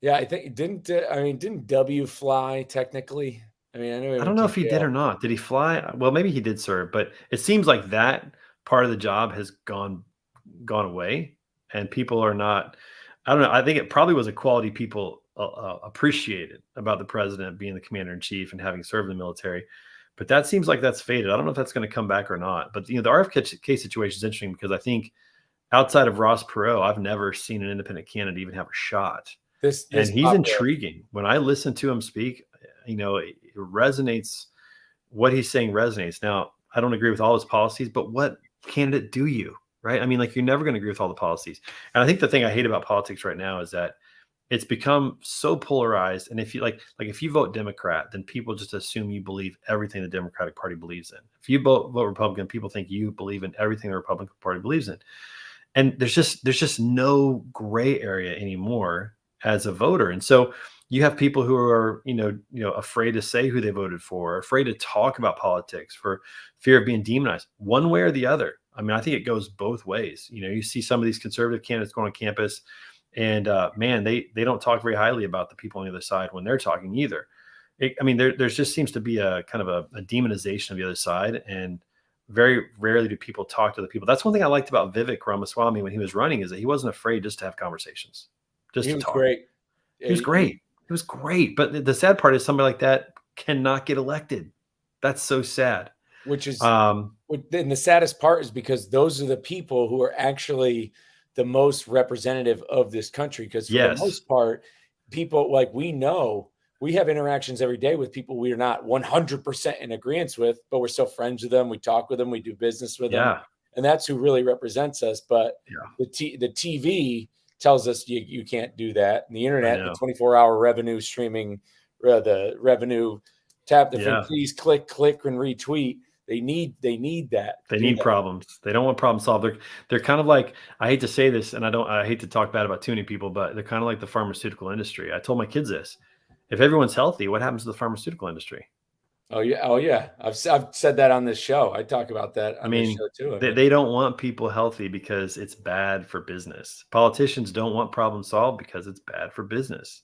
Yeah, I think didn't W fly technically? I mean, I know he I don't went know to if he did or jail. not. Did he fly? Well, maybe he did serve, but it seems like that part of the job has gone away, and people are not. I don't know. I think it probably was a quality people appreciated about the president being the commander in chief and having served in the military. But that seems like that's faded. I don't know if that's going to come back or not. But the RFK situation is interesting because I think outside of Ross Perot, I've never seen an independent candidate even have a shot. This And he's popular. intriguing. When I listen to him speak, it resonates. What he's saying resonates. Now, I don't agree with all his policies, but what candidate do you? Right? I mean, like you're never going to agree with all the policies. And I think the thing I hate about politics right now is that it's become so polarized. And if you like if you vote Democrat, then people just assume you believe everything the Democratic Party believes in. If you vote Republican, people think you believe in everything the Republican Party believes in. And there's just no gray area anymore as a voter. And so you have people who are afraid to say who they voted for, afraid to talk about politics for fear of being demonized one way or the other. I mean, I think it goes both ways. You see some of these conservative candidates going on campus, and man, they don't talk very highly about the people on the other side when they're talking either. I mean, there's just seems to be a kind of a demonization of the other side, and very rarely do people talk to the people. That's one thing I liked about Vivek Ramaswamy when he was running, is that he wasn't afraid just to have conversations, just He to was talk. great. He was great. He was great. But the sad part is somebody like that cannot get elected. That's so sad. Which is Um, and the saddest part is because those are the people who are actually the most representative of this country. Because for the yes. most part, people like we have interactions every day with people we are not 100% in agreement with, but we're still friends with them. We talk with them, we do business with them, Yeah. and that's who really represents us. But Yeah. the TV tells us you can't do that. And the I internet, the know. 24-hour revenue streaming, the revenue tap the thing, Yeah. please click and retweet. They need that to They do need that. problems. They don't want problem solved. They're kind of like, I hate to say this, and I hate to talk bad about too many people, but they're kind of like the pharmaceutical industry. I told my kids this. If everyone's healthy, what happens to the pharmaceutical industry? Oh yeah. I've said that on this show. I talk about that I on this mean, show too. I they, mean, they don't want people healthy because it's bad for business. Politicians don't want problem solved because it's bad for business.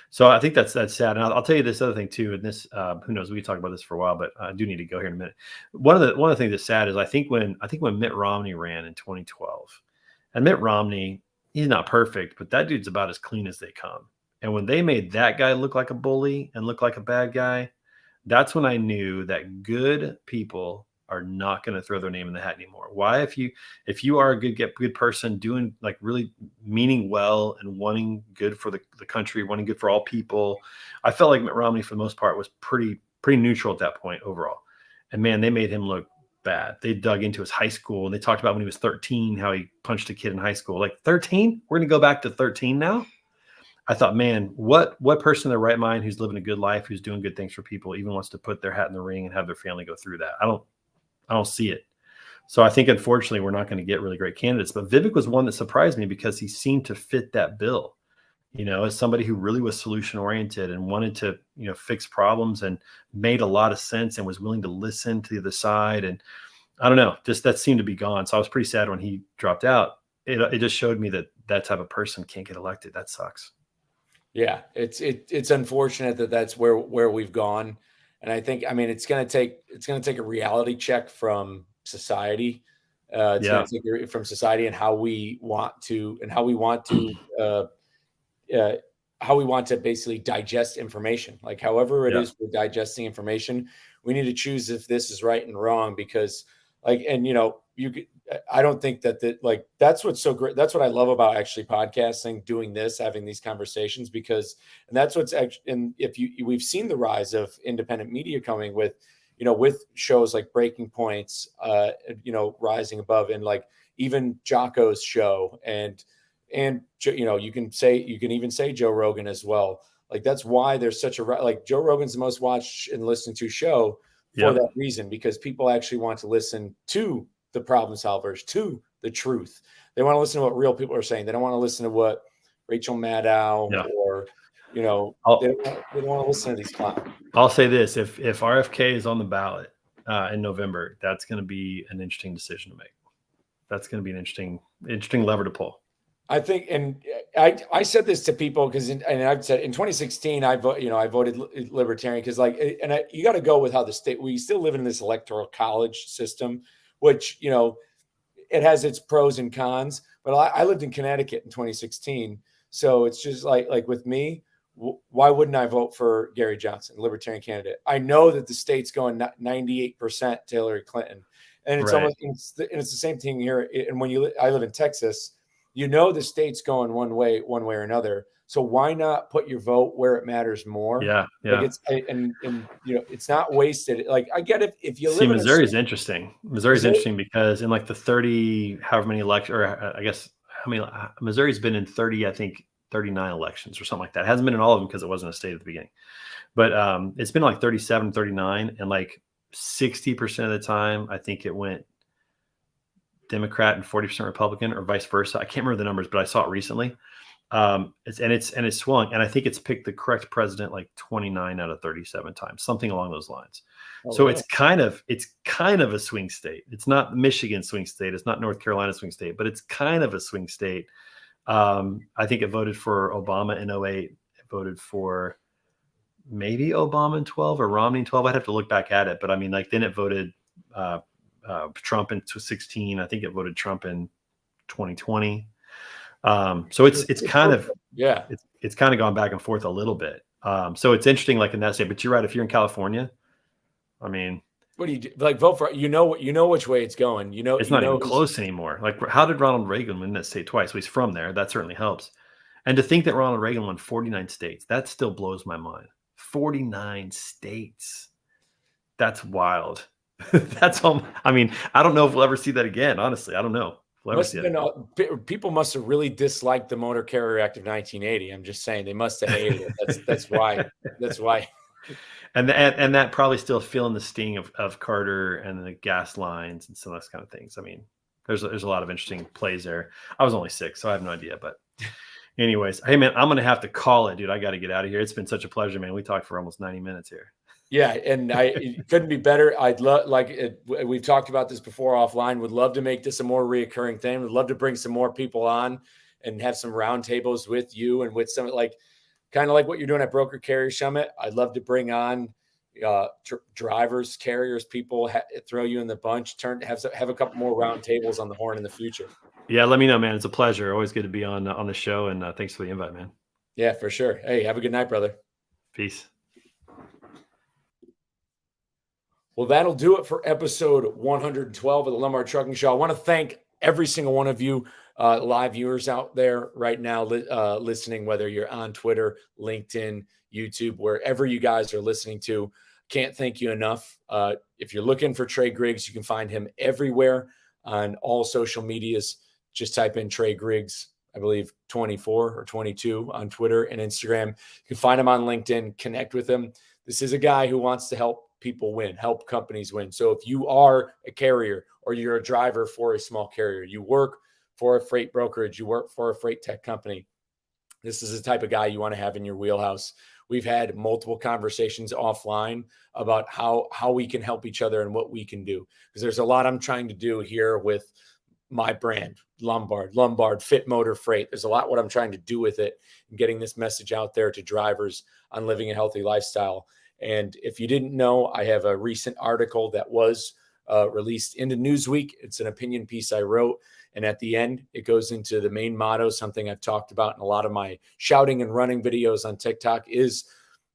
So I think that's sad. And I'll tell you this other thing too. And this, who knows? We can talk about this for a while, but I do need to go here in a minute. One of the things that's sad is I think when Mitt Romney ran in 2012, and Mitt Romney, he's not perfect, but that dude's about as clean as they come. And when they made that guy look like a bully and look like a bad guy, that's when I knew that good people are not going to throw their name in the hat anymore. Why? If you are a good person doing like really meaning well and wanting good for the country, wanting good for all people, I felt like Mitt Romney for the most part was pretty neutral at that point overall. And man, they made him look bad. They dug into his high school and they talked about when he was 13 how he punched a kid in high school. Like 13? We're going to go back to 13 now? I thought, man, what person in their right mind who's living a good life, who's doing good things for people, even wants to put their hat in the ring and have their family go through that? I don't see it. So I think unfortunately we're not going to get really great candidates. But Vivek was one that surprised me because he seemed to fit that bill. As somebody who really was solution oriented and wanted to, fix problems and made a lot of sense and was willing to listen to the other side. And I don't know, just that seemed to be gone. So I was pretty sad when he dropped out. It just showed me that type of person can't get elected. That sucks. yeah, it's unfortunate that that's where we've gone. And I mean, it's going to take a reality check from society. It's going Yeah. to take from society and uh, uh, how we want to basically digest information. Like however it Yeah. is we're digesting information, we need to choose if this is right and wrong because like and I don't think like that's what's so great. That's what I love about actually podcasting, doing this, having these conversations because and that's what's actually and if we've seen the rise of independent media coming with shows like Breaking Points rising above and like even Jocko's show and you can even say Joe Rogan as well. Like that's why there's such a like Joe Rogan's the most watched and listened to show for Yep. that reason because people actually want to listen to the problem solvers, to the truth. They want to listen to what real people are saying. They don't want to listen to what Rachel Maddow Yeah. or I'll they don't want to listen to these clowns. I'll say this: if RFK is on the ballot in November, that's going to be an interesting decision to make. That's going to be an interesting lever to pull. I think, and I said this to people because, and I've said in 2016, I voted libertarian because you got to go with how the state, we still live in this electoral college system, which, it has its pros and cons, but I lived in Connecticut in 2016. So it's just like with me, why wouldn't I vote for Gary Johnson, libertarian candidate? I know that the state's going 98% to Hillary Clinton, and it's Right. almost, and it's the same thing here. And I live in Texas, the state's going one way or another. So why not put your vote where it matters more? Yeah. Like Yeah. it's not wasted. Like I get it if you See, live in a Missouri's interesting. Missouri's Missouri, interesting because in like the 30, however many elections, or I guess how many, Missouri's been in 30, I think 39 elections or something like that. It hasn't been in all of them because it wasn't a state at the beginning. But it's been like 37, 39, and like 60% of the time, I think it went Democrat and 40% Republican, or vice versa. I can't remember the numbers, but I saw it recently. It's swung, and I think it's picked the correct president like 29 out of 37 times, something along those lines. So really? it's kind of a swing state. It's not Michigan swing state. It's not North Carolina swing state, but it's kind of a swing state. I think it voted for Obama in 08. It voted for maybe Obama in 12 or Romney in 12. I'd have to look back at it, but I mean, like then it voted Trump in 16. I think it voted Trump in 2020. So it's kind of it's kind of gone back and forth a little bit. So it's interesting, like in that state. But you're right. If you're in California, I mean, what do you do? Like vote for which way it's going. It's not even close anymore. Like, how did Ronald Reagan win that state twice? Well, he's from there. That certainly helps. And to think that Ronald Reagan won 49 states, that still blows my mind. 49 states. That's wild. That's all. I mean, I don't know if we'll ever see that again. Honestly, I don't know. People must have really disliked the Motor Carrier Act of 1980. I'm just saying they must have hated it. That's why. That's why. And that probably still feeling the sting of Carter and the gas lines and some of those kind of things. I mean, there's a lot of interesting plays there. I was only 6, so I have no idea. But anyways, hey man, I'm gonna have to call it, dude. I got to get out of here. It's been such a pleasure, man. We talked for almost 90 minutes here. Yeah, and it couldn't be better. I'd love, we've talked about this before offline. Would love to make this a more reoccurring thing. Would love to bring some more people on and have some roundtables with you and with some kind of like what you're doing at Broker Carrier Summit. I'd love to bring on drivers, carriers, people, throw you in the bunch, have a couple more roundtables on the horn in the future. Yeah, let me know, man. It's a pleasure. Always good to be on the show, and thanks for the invite, man. Yeah, for sure. Hey, have a good night, brother. Peace. Well, that'll do it for episode 112 of the Lombard Trucking Show. I want to thank every single one of you live viewers out there right now listening, whether you're on Twitter, LinkedIn, YouTube, wherever you guys are listening to. Can't thank you enough. If you're looking for Trey Griggs, you can find him everywhere on all social medias. Just type in Trey Griggs, I believe 24 or 22 on Twitter and Instagram. You can find him on LinkedIn, connect with him. This is a guy who wants to help people win, help companies win. So if you are a carrier or you're a driver for a small carrier, you work for a freight brokerage, you work for a freight tech company, this is the type of guy you want to have in your wheelhouse. We've had multiple conversations offline about how we can help each other and what we can do. Because there's a lot I'm trying to do here with my brand, Lombard, Fit Motor Freight. There's a lot what I'm trying to do with it and getting this message out there to drivers on living a healthy lifestyle. And if you didn't know, I have a recent article that was released into Newsweek. It's an opinion piece I wrote. And at the end, it goes into the main motto, something I've talked about in a lot of my shouting and running videos on TikTok, is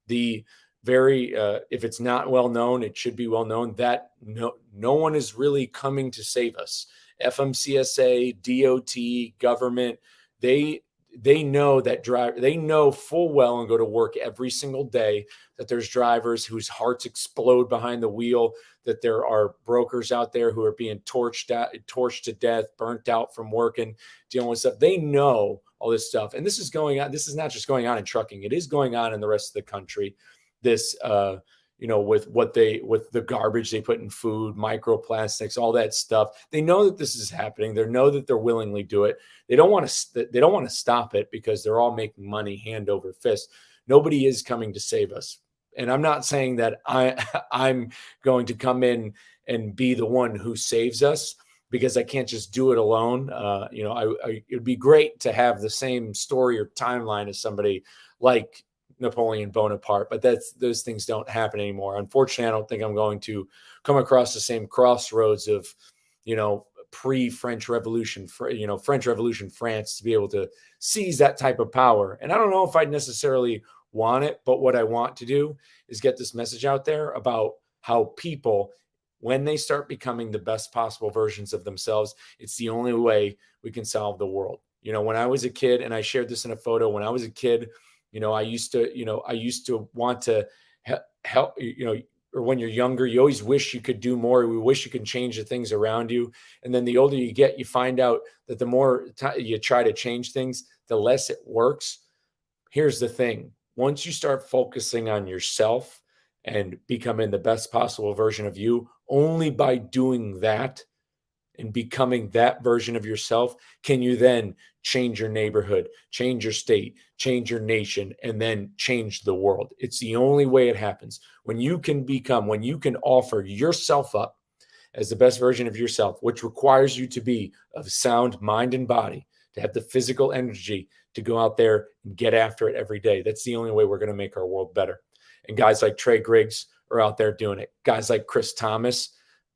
the very, if it's not well known, it should be well known that no one is really coming to save us. FMCSA, DOT, government, they know that they know full well and go to work every single day that there's drivers whose hearts explode behind the wheel, that there are brokers out there who are being torched to death, burnt out from working, dealing with stuff. They know all this stuff. And this is going on. This is not just going on in trucking. It is going on in the rest of the country. This, with the garbage they put in food, microplastics, all that stuff. They know that this is happening. They know that they're willingly do it. They don't want to stop it because they're all making money hand over fist. Nobody is coming to save us. And I'm not saying that I'm going to come in and be the one who saves us. because I can't just do it alone. It'd be great to have the same story or timeline as somebody like Napoleon Bonaparte, but those things don't happen anymore. Unfortunately, I don't think I'm going to come across the same crossroads of, pre-French Revolution, French Revolution France, to be able to seize that type of power. And I don't know if I'd necessarily want it, but what I want to do is get this message out there about how people, when they start becoming the best possible versions of themselves, it's the only way we can solve the world. When I was a kid, and I shared this in a photo, when I was a kid, I used to want to help, or when you're younger, you always wish you could do more. We wish you can change the things around you. And then the older you get, you find out that the more you try to change things, the less it works. Here's the thing. Once you start focusing on yourself and becoming the best possible version of you, only by doing that and becoming that version of yourself can you then change your neighborhood, change your state, change your nation, and then change the world. It's the only way it happens. When you can offer yourself up as the best version of yourself, which requires you to be of sound mind and body, to have the physical energy to go out there and get after it every day. That's the only way we're going to make our world better. And guys like Trey Griggs are out there doing it. Guys like Chris Thomas,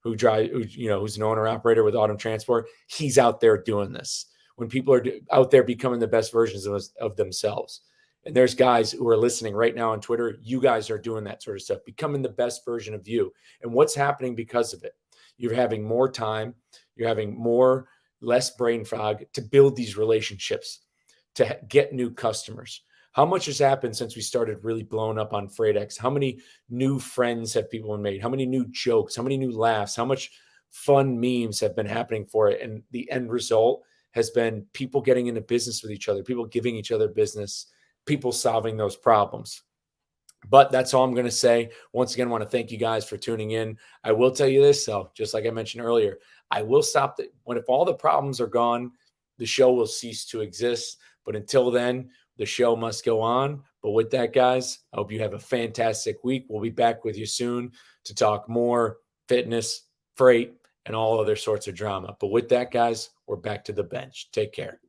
who's an owner operator with Autumn Transport, he's out there doing this. When people are out there becoming the best versions of themselves. And there's guys who are listening right now on Twitter. You guys are doing that sort of stuff, becoming the best version of you. And what's happening because of it? You're having more time. You're having less brain fog to build these relationships, to get new customers. How much has happened since we started really blowing up on FreightX? How many new friends have people made? How many new jokes? How many new laughs? How much fun memes have been happening for it? And the end result has been people getting into business with each other, people giving each other business, people solving those problems. But that's all I'm going to say. Once again, I want to thank you guys for tuning in. I will tell you this, though, just like I mentioned earlier, I will stop if all the problems are gone, the show will cease to exist. But until then, the show must go on. But with that, guys, I hope you have a fantastic week. We'll be back with you soon to talk more fitness, freight, and all other sorts of drama. But with that, guys, we're back to the bench. Take care.